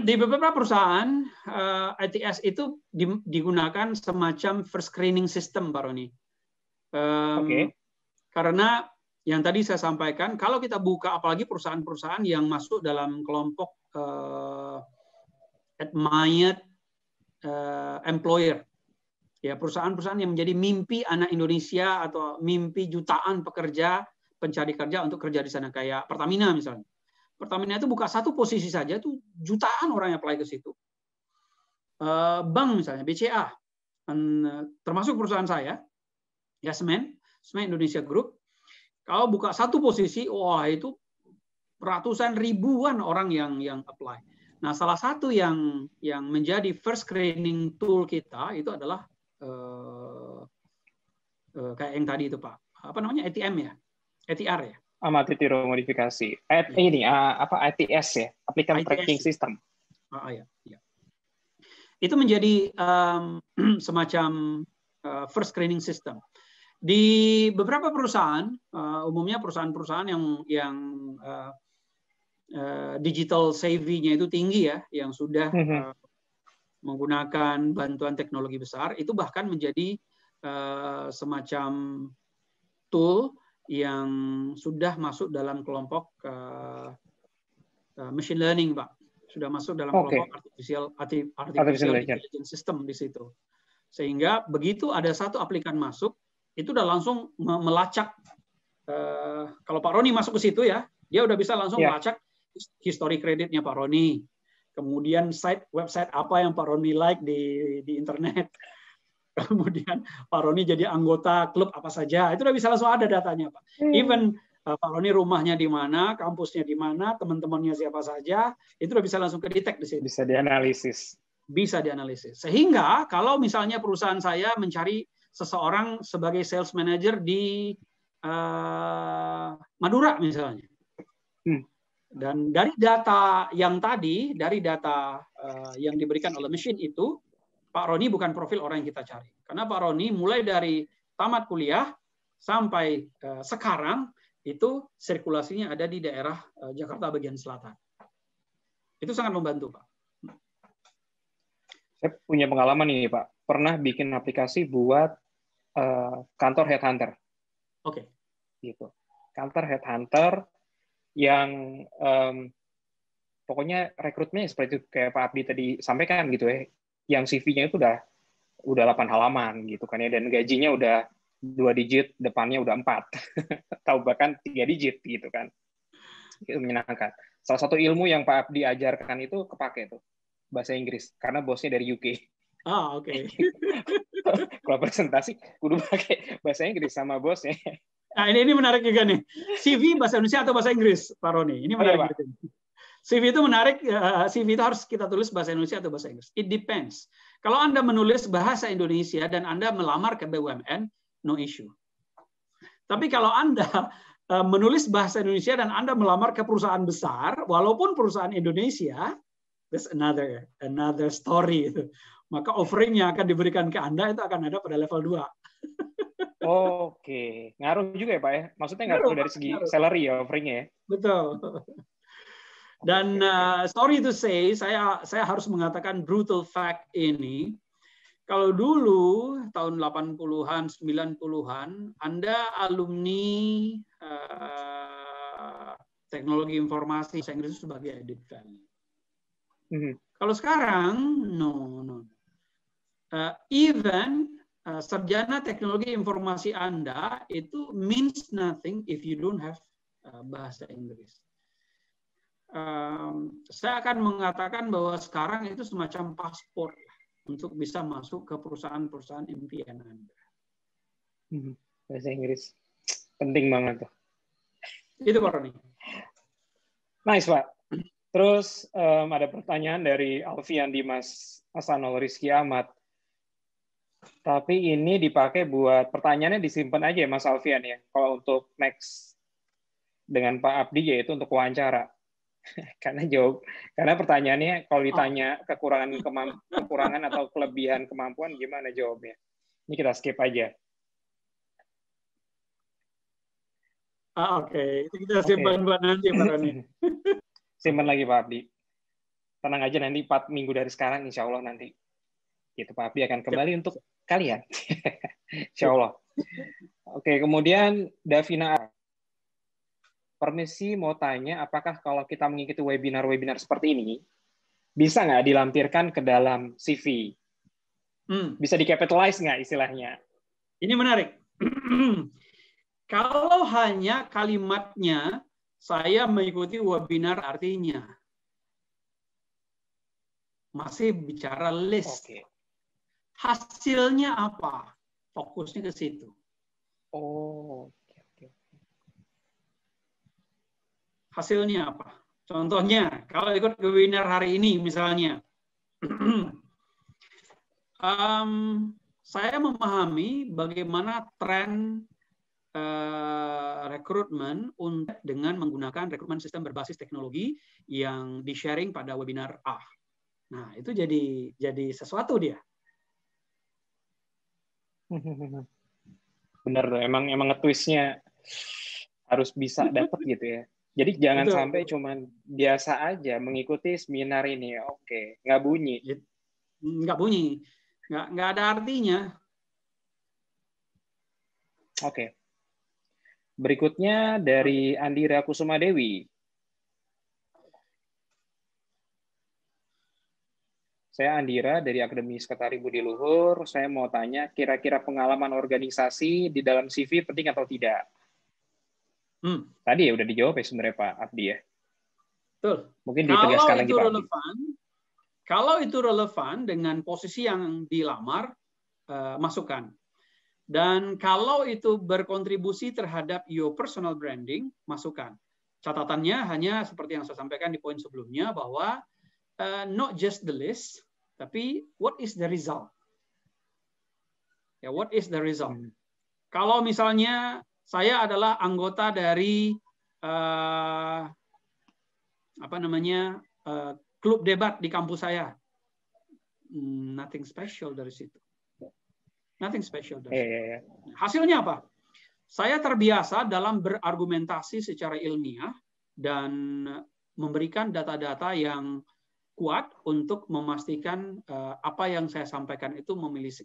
Di beberapa perusahaan, ATS itu digunakan semacam first screening system, Pak Roni. Karena yang tadi saya sampaikan, kalau kita buka, apalagi perusahaan-perusahaan yang masuk dalam kelompok admired employer, ya perusahaan-perusahaan yang menjadi mimpi anak Indonesia atau mimpi jutaan pekerja pencari kerja untuk kerja di sana, kayak Pertamina misalnya. Pertamina itu buka satu posisi saja tuh jutaan orang yang apply ke situ. Bank misalnya BCA, termasuk perusahaan saya, ya Semen Indonesia Group. Kalau buka satu posisi, wah itu ratusan ribuan orang yang apply. Nah, salah satu yang menjadi first screening tool kita itu adalah kayak yang tadi itu, Pak. Apa namanya? ATM ya? ATR ya? Amati tiru modifikasi. Ini ATS ya? Applicant Tracking System. Ya. Itu menjadi semacam first screening system. Di beberapa perusahaan, umumnya perusahaan-perusahaan yang digital savvy-nya itu tinggi ya, yang sudah menggunakan bantuan teknologi besar, itu bahkan menjadi semacam tool yang sudah masuk dalam kelompok machine learning, Pak. Sudah masuk dalam kelompok artificial intelligence system di situ. Sehingga begitu ada satu aplikan masuk, itu udah langsung melacak. Kalau Pak Roni masuk ke situ ya, dia udah bisa langsung melacak history kreditnya Pak Roni. Kemudian website apa yang Pak Roni like di internet. Kemudian Pak Roni jadi anggota klub apa saja, itu udah bisa langsung ada datanya, Pak. Even Pak Roni rumahnya di mana, kampusnya di mana, teman-temannya siapa saja, itu udah bisa langsung kedetek di sini. Bisa dianalisis. Bisa dianalisis. Sehingga kalau misalnya perusahaan saya mencari seseorang sebagai sales manager di Madura misalnya, dan dari data yang tadi, dari data yang diberikan oleh mesin itu, Pak Roni bukan profil orang yang kita cari. Karena Pak Roni mulai dari tamat kuliah sampai sekarang itu sirkulasinya ada di daerah Jakarta bagian selatan. Itu sangat membantu, Pak. Saya punya pengalaman nih, Pak. Pernah bikin aplikasi buat kantor headhunter. Oke. Gitu. Kantor headhunter yang pokoknya rekrutmennya seperti itu, kayak Pak Abdi tadi sampaikan gitu ya. Yang CV-nya itu udah 8 halaman gitu kan ya, dan gajinya udah 2 digit, depannya udah 4 atau bahkan 3 digit gitu kan. Itu menyenangkan. Salah satu ilmu yang Pak Abdi ajarkan itu kepake tuh, bahasa Inggris, karena bosnya dari UK. Oke. Kalau presentasi kudu pakai bahasa Inggris sama bosnya. Nah, ini menarik juga nih. CV bahasa Indonesia atau bahasa Inggris, Pak Roni? Ini menarik juga. CV itu menarik, CV itu harus kita tulis bahasa Indonesia atau bahasa Inggris. It depends. Kalau Anda menulis bahasa Indonesia dan Anda melamar ke BUMN, no issue. Tapi kalau Anda menulis bahasa Indonesia dan Anda melamar ke perusahaan besar, walaupun perusahaan Indonesia, that's another story. Maka offering yang akan diberikan ke Anda itu akan ada pada level 2. Oke. Ngaruh juga ya, Pak ya? Maksudnya ngaruh dari segi salary ya offeringnya ya? Betul. Dan sorry to say, saya harus mengatakan brutal fact ini. Kalau dulu tahun 80-an, 90-an, Anda alumni teknologi informasi, bahasa Inggris itu sebagai added value. Kalau sekarang, no. Even sarjana teknologi informasi Anda itu means nothing if you don't have bahasa Inggris. Saya akan mengatakan bahwa sekarang itu semacam paspor untuk bisa masuk ke perusahaan-perusahaan impian Anda. Bahasa Inggris penting banget tuh. Itu Pak Roni. Nice, Pak. Terus ada pertanyaan dari Alfian Dimas Hasanul Rizky Ahmad. Tapi ini dipakai buat pertanyaannya disimpan aja ya Mas Alfian ya. Kalau untuk next dengan Pak Abdi yaitu untuk wawancara. Karena pertanyaannya kalau ditanya kekurangan atau kelebihan kemampuan gimana jawabnya. Ini kita skip aja. Oke. Itu kita simpan buat nanti Pak Roni. Simpan lagi Pak Abdi. Tenang aja nanti 4 minggu dari sekarang insya Allah nanti. Gitu Pak Abdi akan kembali untuk kalian. Insya Allah. Oke, kemudian Davina, permisi mau tanya, apakah kalau kita mengikuti webinar-webinar seperti ini, bisa nggak dilampirkan ke dalam CV? Bisa di-capitalize nggak istilahnya? Ini menarik. Kalau hanya kalimatnya, saya mengikuti webinar artinya. Masih bicara list. Okay. Hasilnya apa? Fokusnya ke situ. Oh, okay. Hasilnya apa? Contohnya, kalau ikut webinar hari ini misalnya, saya memahami bagaimana tren rekrutmen dengan menggunakan rekrutmen sistem berbasis teknologi yang di-sharing pada webinar A. Nah, itu jadi sesuatu dia. Bener tuh, emang nge-twistnya harus bisa dapat gitu ya. Jadi jangan sampai cuman biasa aja mengikuti seminar ini. Oke, nggak bunyi. Nggak bunyi. Nggak ada artinya. Oke. Berikutnya dari Andira Kusuma Dewi. Saya Andira dari Akademi Sekretari Budi Luhur. Saya mau tanya, kira-kira pengalaman organisasi di dalam CV penting atau tidak? Tadi ya udah dijawab ya sebenarnya Pak Abdi ya. Betul. Mungkin ditegaskan lagi Pak relevan, Abdi. Kalau itu relevan dengan posisi yang dilamar, masukkan. Dan kalau itu berkontribusi terhadap your personal branding, masukkan. Catatannya hanya seperti yang saya sampaikan di poin sebelumnya, bahwa not just the list, tapi what is the result? Ya, what is the result? Kalau misalnya saya adalah anggota dari klub debat di kampus saya, nothing special dari situ. Nothing special dari situ. Hasilnya apa? Saya terbiasa dalam berargumentasi secara ilmiah dan memberikan data-data yang kuat untuk memastikan apa yang saya sampaikan itu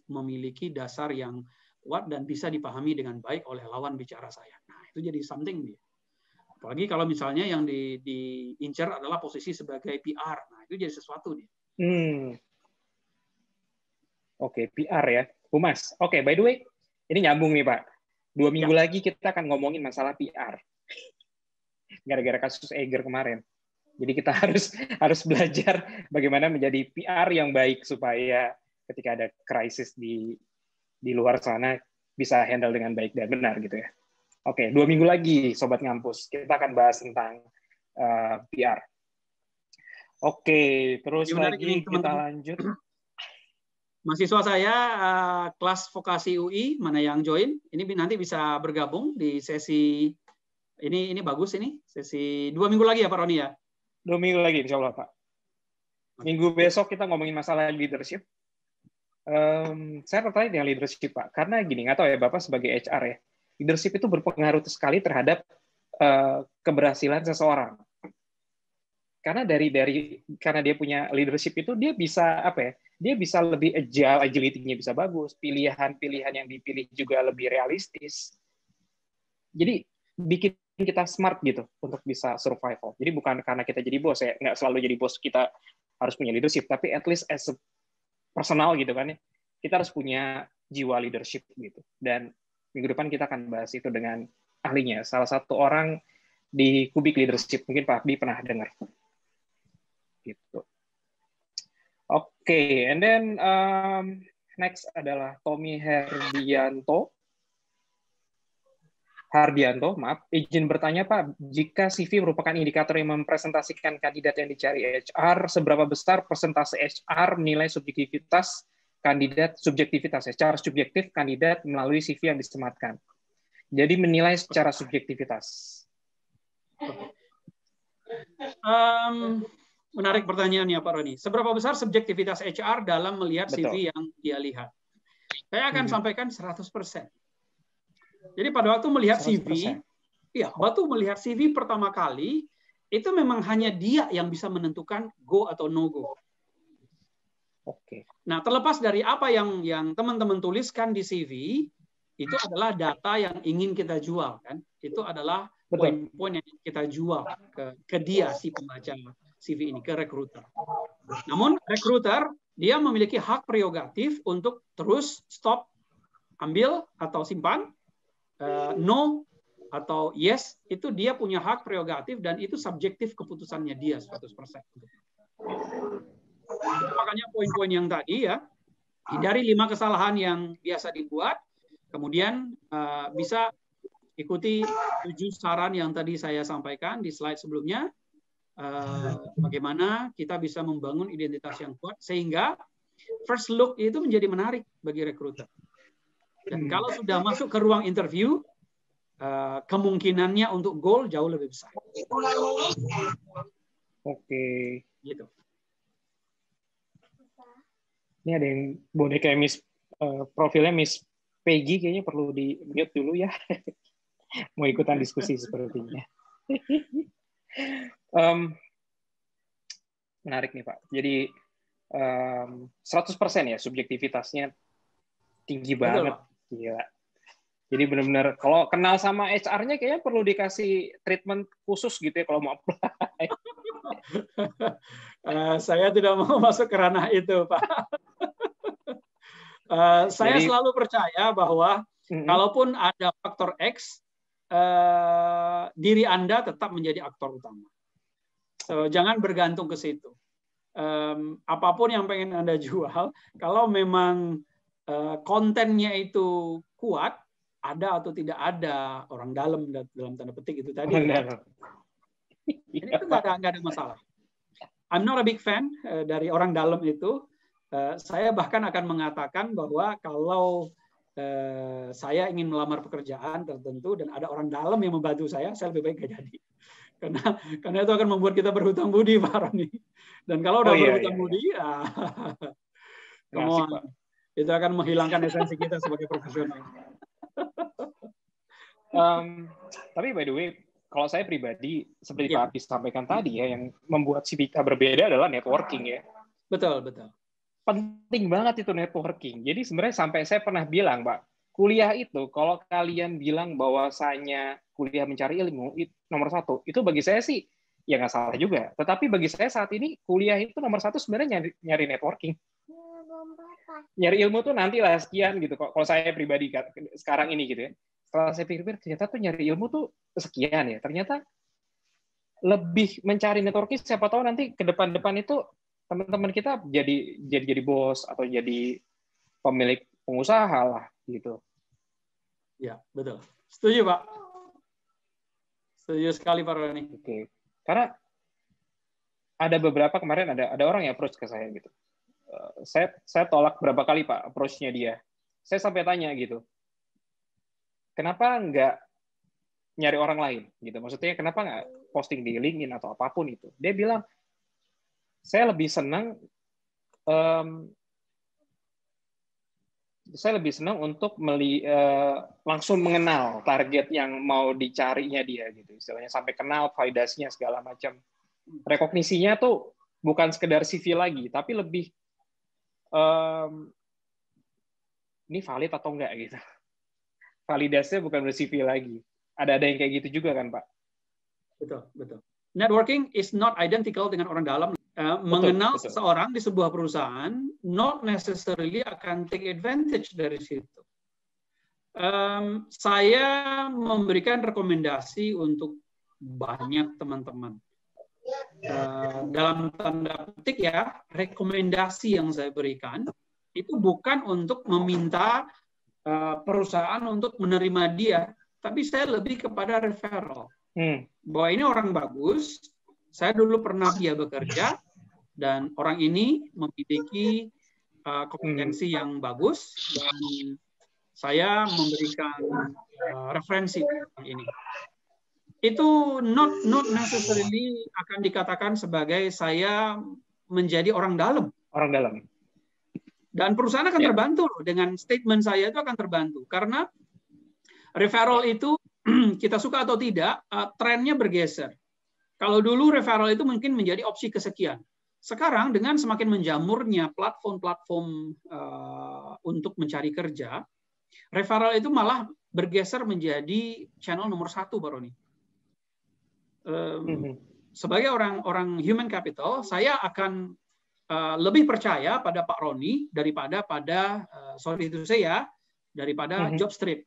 memiliki dasar yang kuat dan bisa dipahami dengan baik oleh lawan bicara saya. Nah, itu jadi something dia. Apalagi kalau misalnya yang diincar adalah posisi sebagai PR. Nah, itu jadi sesuatu dia. Oke, PR ya. Humas. Oke, by the way, ini nyambung nih Pak. 2 minggu lagi kita akan ngomongin masalah PR. Gara-gara kasus Eiger kemarin. Jadi kita harus belajar bagaimana menjadi PR yang baik supaya ketika ada krisis di luar sana bisa handle dengan baik dan benar gitu ya. Oke, 2 minggu lagi Sobat Ngampus kita akan bahas tentang PR. Oke, terus lagi kita lanjut. Mahasiswa saya kelas vokasi UI mana yang join? Ini nanti bisa bergabung di sesi ini bagus ini sesi 2 minggu lagi ya Pak Roni ya. 2 minggu lagi insya Allah Pak. Minggu besok kita ngomongin masalah leadership. Saya tertarik dengan leadership Pak, karena gini, nggak tahu ya Bapak sebagai HR ya, leadership itu berpengaruh sekali terhadap keberhasilan seseorang. Karena karena dia punya leadership itu dia bisa apa ya? Dia bisa lebih agility-nya bisa bagus, pilihan-pilihan yang dipilih juga lebih realistis. Jadi bikin kita smart gitu untuk bisa survival. Jadi bukan karena kita jadi bos ya, nggak selalu jadi bos kita harus punya leadership, tapi at least as a personal gitu kan ya, kita harus punya jiwa leadership gitu. Dan minggu depan kita akan bahas itu dengan ahlinya, salah satu orang di Kubik Leadership, mungkin Pak Abdi pernah dengar. Gitu. Oke, and then next adalah Tommy Herdianto. Hardianto, maaf, izin bertanya Pak, jika CV merupakan indikator yang mempresentasikan kandidat yang dicari HR, seberapa besar persentase HR menilai subjektivitas kandidat, secara subjektif kandidat melalui CV yang disematkan. Jadi menilai secara subjektivitas. Menarik pertanyaannya Pak Roni. Seberapa besar subjektivitas HR dalam melihat CV yang dia lihat? Saya akan sampaikan 100%. Jadi pada waktu melihat 100%. CV, ya, waktu melihat CV pertama kali, itu memang hanya dia yang bisa menentukan go atau no go. Oke. Nah, terlepas dari apa yang teman-teman tuliskan di CV, itu adalah data yang ingin kita jual, kan? Itu adalah poin-poin yang kita jual ke dia, si pembaca CV ini, ke recruiter. Namun recruiter dia memiliki hak prerogatif untuk terus stop, ambil atau simpan, no atau yes, itu dia punya hak prerogatif dan itu subjektif keputusannya dia 100%. Itu makanya poin-poin yang tadi ya, hindari 5 kesalahan yang biasa dibuat, kemudian bisa ikuti 7 saran yang tadi saya sampaikan di slide sebelumnya, bagaimana kita bisa membangun identitas yang kuat sehingga first look itu menjadi menarik bagi recruiter. Dan kalau sudah masuk ke ruang interview, kemungkinannya untuk goal jauh lebih besar. Oke. Gitu. Ini ada yang boneka Miss profilnya Miss Peggy kayaknya perlu di mute dulu ya. Mau ikutan diskusi sepertinya. Menarik nih Pak. Jadi 100% ya subjektivitasnya tinggi banget. Gila. Jadi benar-benar kalau kenal sama HR-nya kayaknya perlu dikasih treatment khusus gitu ya kalau mau apply. Saya tidak mau masuk ke ranah itu, Pak. Saya selalu percaya bahwa kalaupun ada faktor X, diri Anda tetap menjadi aktor utama. So, jangan bergantung ke situ. Apapun yang pengen Anda jual, kalau memang kontennya itu kuat, ada atau tidak ada orang dalam tanda petik itu tadi. Ini itu nggak ada masalah. I'm not a big fan dari orang dalam itu. Saya bahkan akan mengatakan bahwa kalau saya ingin melamar pekerjaan tertentu dan ada orang dalam yang membantu saya lebih baik nggak jadi. Karena itu akan membuat kita berhutang budi, Pak Roni. Dan kalau udah berhutang budi, itu akan menghilangkan esensi kita sebagai profesional. Tapi by the way, kalau saya pribadi, seperti Pak Apis sampaikan tadi ya, yang membuat CV kita berbeda adalah networking ya. Betul. Penting banget itu networking. Jadi sebenarnya sampai saya pernah bilang, Pak, kuliah itu, kalau kalian bilang bahwasanya kuliah mencari ilmu, nomor 1, itu bagi saya sih, ya nggak salah juga. Tetapi bagi saya saat ini, kuliah itu nomor 1 sebenarnya nyari networking. Nyari ilmu tuh nantilah sekian gitu. Kalau saya pribadi sekarang ini gitu ya. Setelah saya pikir-pikir, ternyata tuh nyari ilmu tuh sekian ya. Ternyata lebih mencari networking, siapa tahu nanti ke depan-depan itu teman-teman kita jadi bos atau jadi pemilik pengusaha lah gitu. Ya, betul. Setuju, Pak. Setuju sekali, Pak Roni. Oke. Karena ada beberapa kemarin ada orang yang approach ke saya gitu. Saya tolak berapa kali Pak approach-nya dia. Saya sampai tanya gitu. Kenapa nggak nyari orang lain gitu? Maksudnya kenapa nggak posting di LinkedIn atau apapun itu? Dia bilang, saya lebih senang untuk langsung mengenal target yang mau dicarinya dia gitu. Istilahnya sampai kenal validasinya segala macam. Rekognisinya tuh bukan sekedar CV lagi, tapi lebih ini valid atau enggak gitu. Validasinya bukan ber-CV lagi. Ada yang kayak gitu juga kan, Pak? Betul. Networking is not identical dengan orang dalam. Mengenal seseorang di sebuah perusahaan, not necessarily akan take advantage dari situ. Saya memberikan rekomendasi untuk banyak teman-teman. Dalam tanda petik ya, rekomendasi yang saya berikan itu bukan untuk meminta perusahaan untuk menerima dia, tapi saya lebih kepada referral. Bahwa ini orang bagus, saya dulu pernah dia bekerja, dan orang ini memiliki kompetensi yang bagus, dan saya memberikan referensi ini. Itu not necessarily akan dikatakan sebagai saya menjadi orang dalam. Orang dalam. Dan perusahaan akan terbantu loh, dengan statement saya itu akan terbantu. Karena referral itu, kita suka atau tidak, trennya bergeser. Kalau dulu referral itu mungkin menjadi opsi kesekian. Sekarang dengan semakin menjamurnya platform-platform untuk mencari kerja, referral itu malah bergeser menjadi channel nomor 1, Pak Roni. Sebagai orang human capital, saya akan lebih percaya pada Pak Roni daripada pada daripada JobStreet.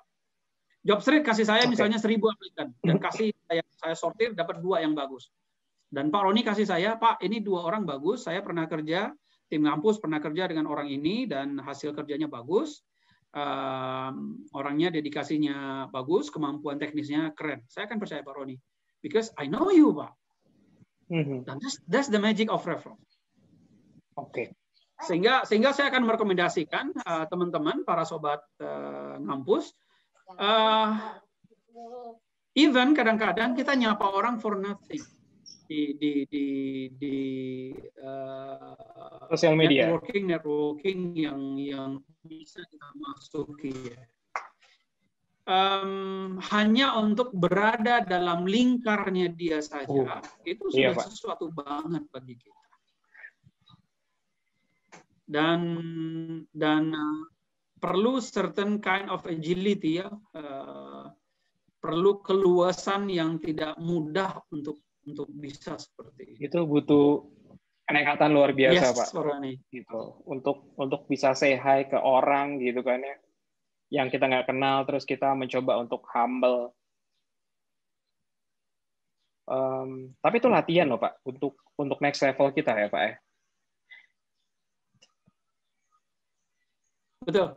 JobStreet kasih saya misalnya 1.000 aplikan dan kasih saya sortir dapat 2 yang bagus. Dan Pak Roni kasih saya, Pak, ini 2 orang bagus, saya pernah kerja, tim ngampus pernah kerja dengan orang ini dan hasil kerjanya bagus. Orangnya dedikasinya bagus, kemampuan teknisnya keren. Saya akan percaya Pak Roni. Because I know you, Pak. Dan that's the magic of referral. Oke. Sehingga saya akan merekomendasikan teman-teman, para sobat ngampus, even kadang-kadang kita nyapa orang for nothing di sosial media, networking yang bisa kita masuki. Hanya untuk berada dalam lingkarnya dia saja, itu sudah sesuatu banget bagi kita. Dan perlu certain kind of agility, ya, perlu keluasan yang tidak mudah untuk bisa seperti itu. Itu butuh kenekatan luar biasa, yes, Pak. Gitu. Untuk bisa say hi ke orang gitu kan ya, yang kita nggak kenal, terus kita mencoba untuk humble. Tapi itu latihan loh, Pak, untuk next level kita ya, Pak ya. Betul.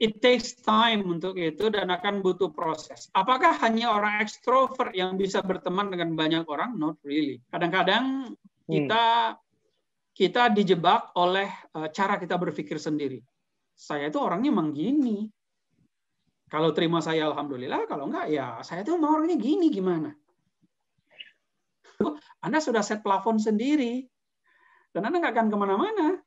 It takes time untuk itu dan akan butuh proses. Apakah hanya orang ekstrovert yang bisa berteman dengan banyak orang? Not really. Kadang-kadang kita dijebak oleh cara kita berpikir sendiri. Saya itu orangnya emang gini. Kalau terima saya alhamdulillah, kalau enggak ya saya tuh mau orangnya gini gimana? Anda sudah set plafon sendiri dan Anda nggak akan kemana-mana.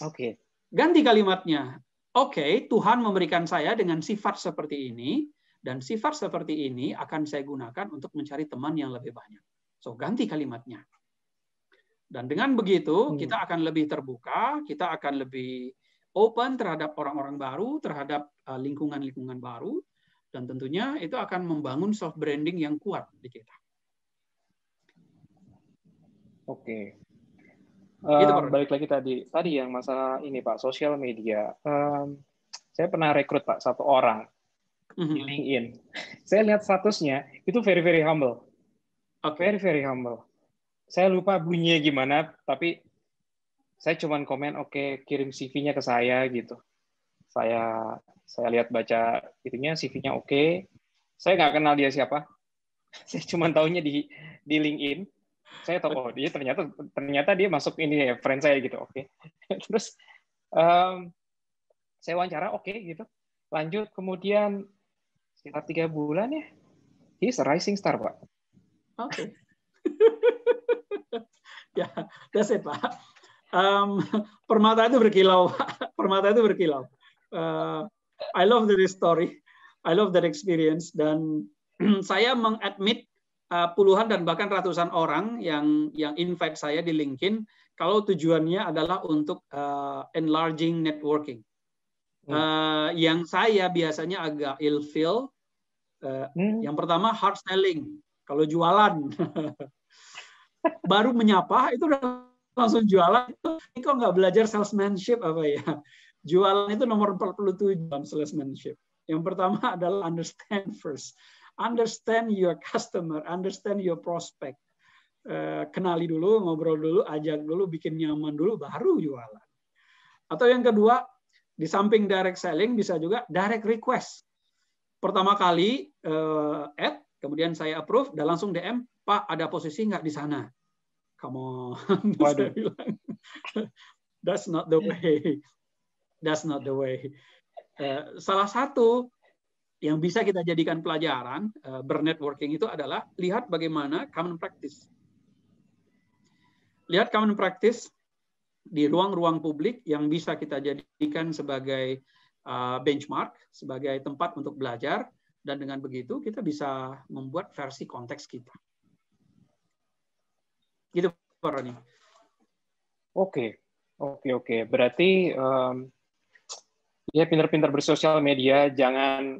Oke. Ganti kalimatnya. Oke, Tuhan memberikan saya dengan sifat seperti ini, dan sifat seperti ini akan saya gunakan untuk mencari teman yang lebih banyak. So, ganti kalimatnya. Dan dengan begitu, kita akan lebih terbuka, kita akan lebih open terhadap orang-orang baru, terhadap lingkungan-lingkungan baru, dan tentunya itu akan membangun soft branding yang kuat di kita. Oke. Balik lagi tadi yang masalah ini, Pak, sosial media. Saya pernah rekrut, Pak, 1 orang di LinkedIn. Saya lihat statusnya itu very very humble. Very very humble. Saya lupa bunyinya gimana, tapi saya cuma komen oke, kirim CV-nya ke saya gitu. Saya lihat baca itunya, CV-nya oke. Saya nggak kenal dia siapa. Saya cuma taunya di LinkedIn. Saya tahu, oh dia ternyata dia masuk ini ya, friend saya gitu, oke. Terus saya wawancara, oke gitu. Lanjut, kemudian sekitar 3 bulan ya, he's a rising star, Pak. Oke. Ya, that's it, Pak. Permata itu berkilau, Pak. Permata itu berkilau. I love that story. I love that experience. Dan saya mengadmit puluhan dan bahkan ratusan orang yang invite saya di LinkedIn kalau tujuannya adalah untuk enlarging networking. Yang saya biasanya agak ilfeel. Yang pertama hard selling. Kalau jualan, baru menyapa itu udah langsung jualan. Ini kok nggak belajar salesmanship apa ya? Jualan itu nomor 47 dalam salesmanship. Yang pertama adalah understand first. Understand your customer, understand your prospect. Kenali dulu, ngobrol dulu, ajak dulu, bikin nyaman dulu, baru jualan. Atau yang kedua, Di samping direct selling bisa juga direct request. Pertama kali add, kemudian saya approve dan langsung DM, Pak ada posisi nggak di sana? Come on, saya bilang, that's not the way. That's not the way. Salah satu yang bisa kita jadikan pelajaran bernetworking itu adalah lihat bagaimana common practice. Lihat common practice di ruang-ruang publik yang bisa kita jadikan sebagai benchmark, sebagai tempat untuk belajar, dan dengan begitu kita bisa membuat versi konteks kita. Gitu, Pak Roni. Oke. Berarti ya pintar-pintar bersosial media, jangan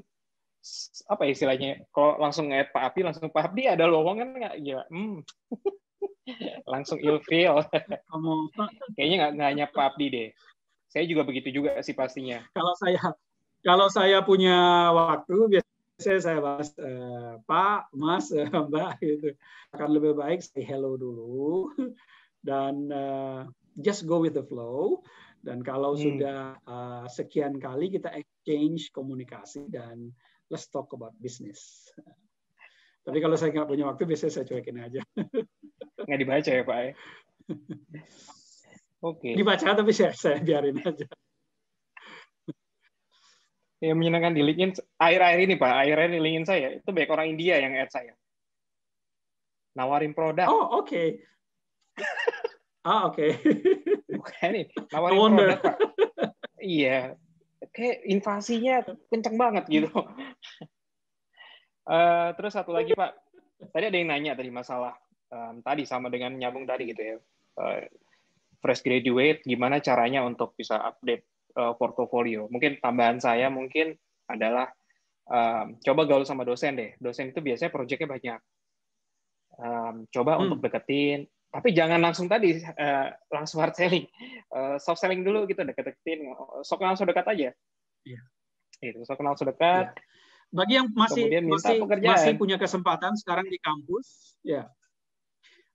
apa istilahnya, kalau langsung nge-add Pak Abdi, langsung Pak Abdi ada lowongan nggak? Ya, langsung ilfeel. Kayaknya nggak hanya Pak Abdi deh. Saya juga begitu juga sih pastinya. Kalau saya punya waktu, biasanya saya bahas Pak, Mas, Mbak gitu. Akan lebih baik say hello dulu dan just go with the flow. Dan kalau sudah sekian kali kita exchange komunikasi dan let's talk about business. Tapi kalau saya nggak punya waktu, biasanya saya cuekin aja. Nggak dibaca ya, Pak? Oke. Dibaca, tapi saya biarin aja. Yang menyenangkan di LinkedIn, akhir-akhir ini, Pak, akhir-akhir di LinkedIn saya, itu banyak orang India yang add saya. Nawarin produk. Oh, oke. Oke. Bukan nih, nawarin produk, Pak. Iya. Kayak invasinya kenceng banget gitu. Terus satu lagi Pak, tadi ada yang nanya tadi masalah tadi sama dengan nyambung tadi gitu ya, fresh graduate gimana caranya untuk bisa update portofolio. Mungkin tambahan saya mungkin adalah coba gaul sama dosen deh. Dosen itu biasanya proyeknya banyak. Coba untuk deketin, tapi jangan langsung tadi langsung hard selling, soft selling dulu gitu, deketin, sok langsung dekat aja. Iya. Itu sok langsung dekat. Iya. Bagi yang masih punya kesempatan sekarang di kampus, ya.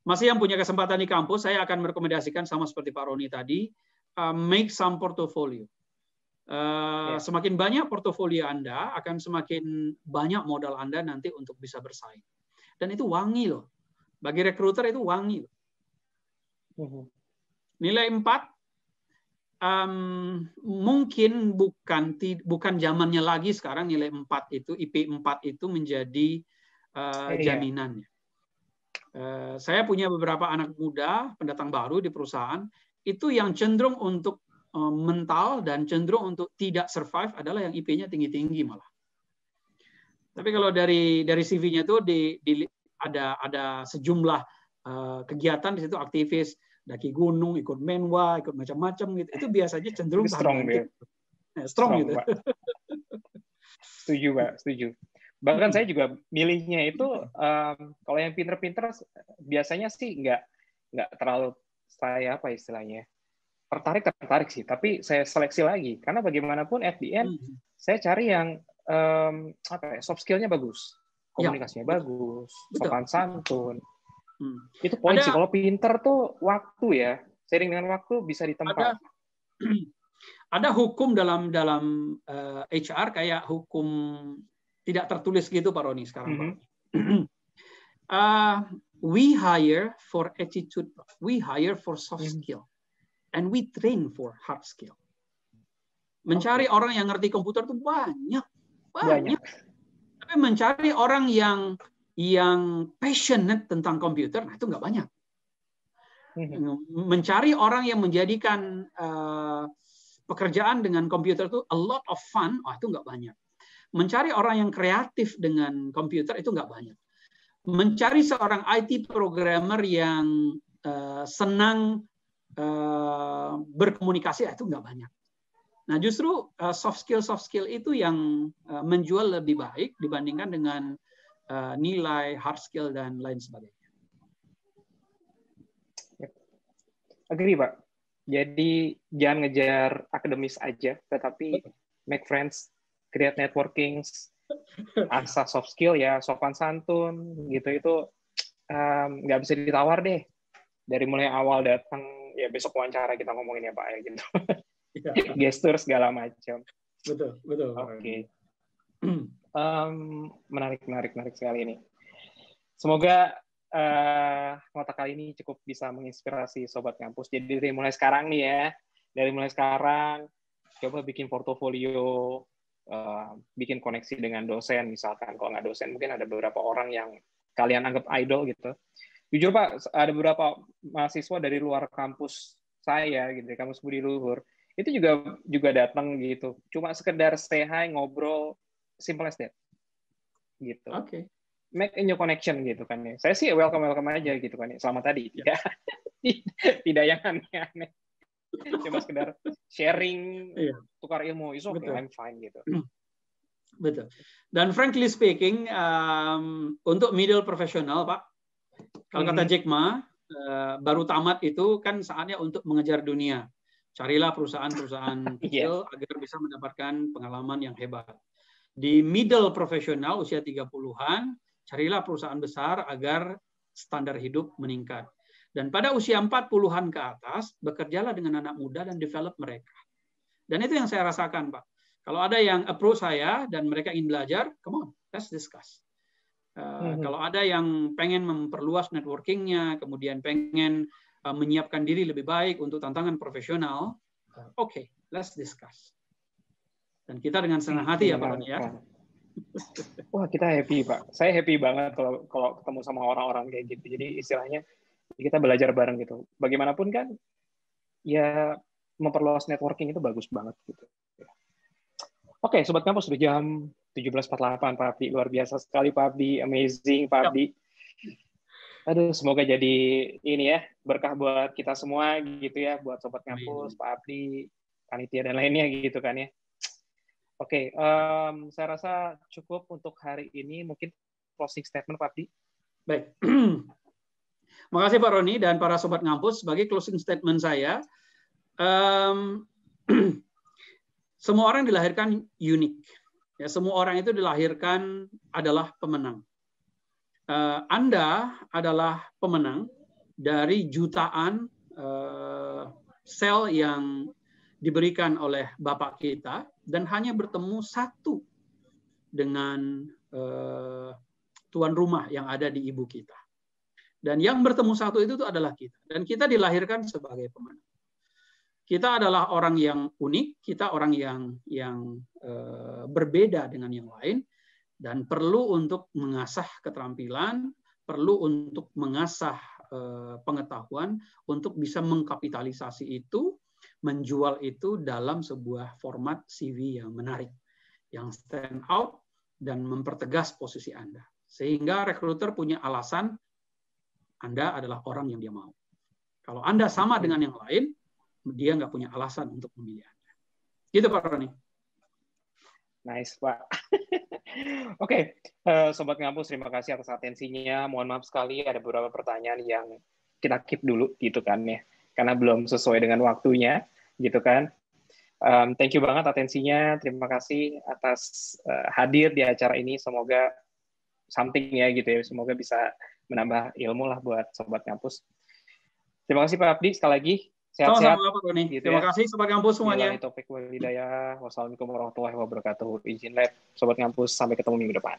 Masih yang punya kesempatan di kampus, saya akan merekomendasikan sama seperti Pak Roni tadi, make some portfolio. Semakin banyak portofolio Anda, akan semakin banyak modal Anda nanti untuk bisa bersaing. Dan itu wangi loh. Bagi recruiter itu wangi loh. Nilai 4 mungkin bukan zamannya lagi sekarang nilai 4 itu, IP 4 itu menjadi jaminannya. Saya punya beberapa anak muda, pendatang baru di perusahaan, itu yang cenderung untuk mental dan cenderung untuk tidak survive adalah yang IP-nya tinggi-tinggi malah. Tapi kalau dari CV-nya itu ada sejumlah kegiatan di situ, aktivis, daki gunung, ikut menwa, ikut macam-macam gitu. Itu biasanya cenderung strong gitu. Pak. Setuju, Pak, setuju. Bahkan saya juga milihnya itu kalau yang pinter-pinter biasanya sih nggak terlalu saya apa istilahnya. Tertarik sih, tapi saya seleksi lagi karena bagaimanapun at the end saya cari yang soft skill-nya bagus. Komunikasinya bagus, sopan santun. Itu poin sih. Kalau pinter tuh waktu ya, sering dengan waktu bisa ditempa. Ada hukum dalam HR kayak hukum tidak tertulis gitu Pak Roni sekarang. We hire for attitude, we hire for soft skill, and we train for hard skill. Mencari orang yang ngerti komputer tuh banyak. Tapi mencari orang yang passionate tentang komputer, nah itu nggak banyak. Mencari orang yang menjadikan pekerjaan dengan komputer itu a lot of fun, itu nggak banyak. Mencari orang yang kreatif dengan komputer itu nggak banyak. Mencari seorang IT programmer yang senang berkomunikasi itu nggak banyak. Nah justru soft skill itu yang menjual lebih baik dibandingkan dengan nilai hard skill dan lain sebagainya. Agree, Pak. Jadi jangan ngejar akademis aja, tetapi make friends, create networking, asah soft skill ya, sopan santun gitu itu nggak bisa ditawar deh. Dari mulai awal datang ya besok wawancara kita ngomongin ya Pak ya gitu. gestur segala macam. Betul, betul. Oke. Menarik sekali ini. Semoga ngotak kali ini cukup bisa menginspirasi Sobat Ngampus. Jadi dari mulai sekarang nih ya, coba bikin portofolio, bikin koneksi dengan dosen, misalkan kalau nggak dosen mungkin ada beberapa orang yang kalian anggap idol gitu. Jujur Pak, ada beberapa mahasiswa dari luar kampus saya gitu, kampus Budi Luhur, itu juga datang gitu, cuma sekedar say hi, ngobrol, simple as that, gitu. Oke. Make a new connection gitu kan ya. Saya sih welcome aja gitu kan ya. Selama tadi tidak yang aneh-aneh. Cuma sekedar sharing, tukar ilmu, is okay, I'm fine gitu. Betul. Dan frankly speaking, untuk middle professional, Pak, kalau kata Jack Ma, baru tamat itu kan saatnya untuk mengejar dunia. Carilah perusahaan-perusahaan kecil agar bisa mendapatkan pengalaman yang hebat. Di middle professional usia 30-an, carilah perusahaan besar agar standar hidup meningkat. Dan pada usia 40-an ke atas, bekerjalah dengan anak muda dan develop mereka. Dan itu yang saya rasakan, Pak. Kalau ada yang approach saya dan mereka ingin belajar, come on, let's discuss. Kalau ada yang pengen memperluas networking-nya, kemudian pengen menyiapkan diri lebih baik untuk tantangan profesional, okay, let's discuss. Dan kita dengan senang hati ya Pak Roni ya. Wah, kita happy Pak. Saya happy banget kalau ketemu sama orang-orang kayak gitu. Jadi istilahnya kita belajar bareng gitu. Bagaimanapun kan, ya memperluas networking itu bagus banget gitu. Oke, Sobat Kampus, sudah jam 17.48 Pak Abdi. Luar biasa sekali Pak Abdi, amazing Pak Abdi. Aduh, semoga jadi ini ya, berkah buat kita semua gitu ya, buat Sobat Kampus, Pak Abdi, panitia dan lainnya gitu kan ya. Oke, saya rasa cukup untuk hari ini. Mungkin closing statement Pak Abdi. Baik. Makasih Pak Roni dan para Sobat Ngampus. Sebagai closing statement saya, semua orang dilahirkan unik. Ya, semua orang itu dilahirkan adalah pemenang. Anda adalah pemenang dari jutaan sel yang diberikan oleh Bapak kita dan hanya bertemu satu dengan tuan rumah yang ada di ibu kita. Dan yang bertemu satu itu adalah kita. Dan kita dilahirkan sebagai pemenang. Kita adalah orang yang unik, kita orang yang berbeda dengan yang lain, dan perlu untuk mengasah keterampilan, perlu untuk mengasah pengetahuan, untuk bisa mengkapitalisasi itu, menjual itu dalam sebuah format CV yang menarik, yang stand out, dan mempertegas posisi Anda. Sehingga rekruter punya alasan, Anda adalah orang yang dia mau. Kalau Anda sama dengan yang lain, dia nggak punya alasan untuk memilih Anda. Gitu Pak Roni. Nice Pak. Oke, Sobat Ngampus, terima kasih atas atensinya. Mohon maaf sekali ada beberapa pertanyaan yang kita keep dulu gitu kan ya, karena belum sesuai dengan waktunya gitu kan. Thank you banget atensinya. Terima kasih atas hadir di acara ini. Semoga something ya gitu ya. Semoga bisa menambah ilmu lah buat Sobat Ngampus. Terima kasih Pak Abdi sekali lagi. Sehat-sehat. Sama-sama Pak Roni. Gitu terima kasih Sobat Ngampus semuanya. Wassalamualaikum warahmatullahi wabarakatuh. Izin lab Sobat Ngampus, sampai ketemu minggu depan.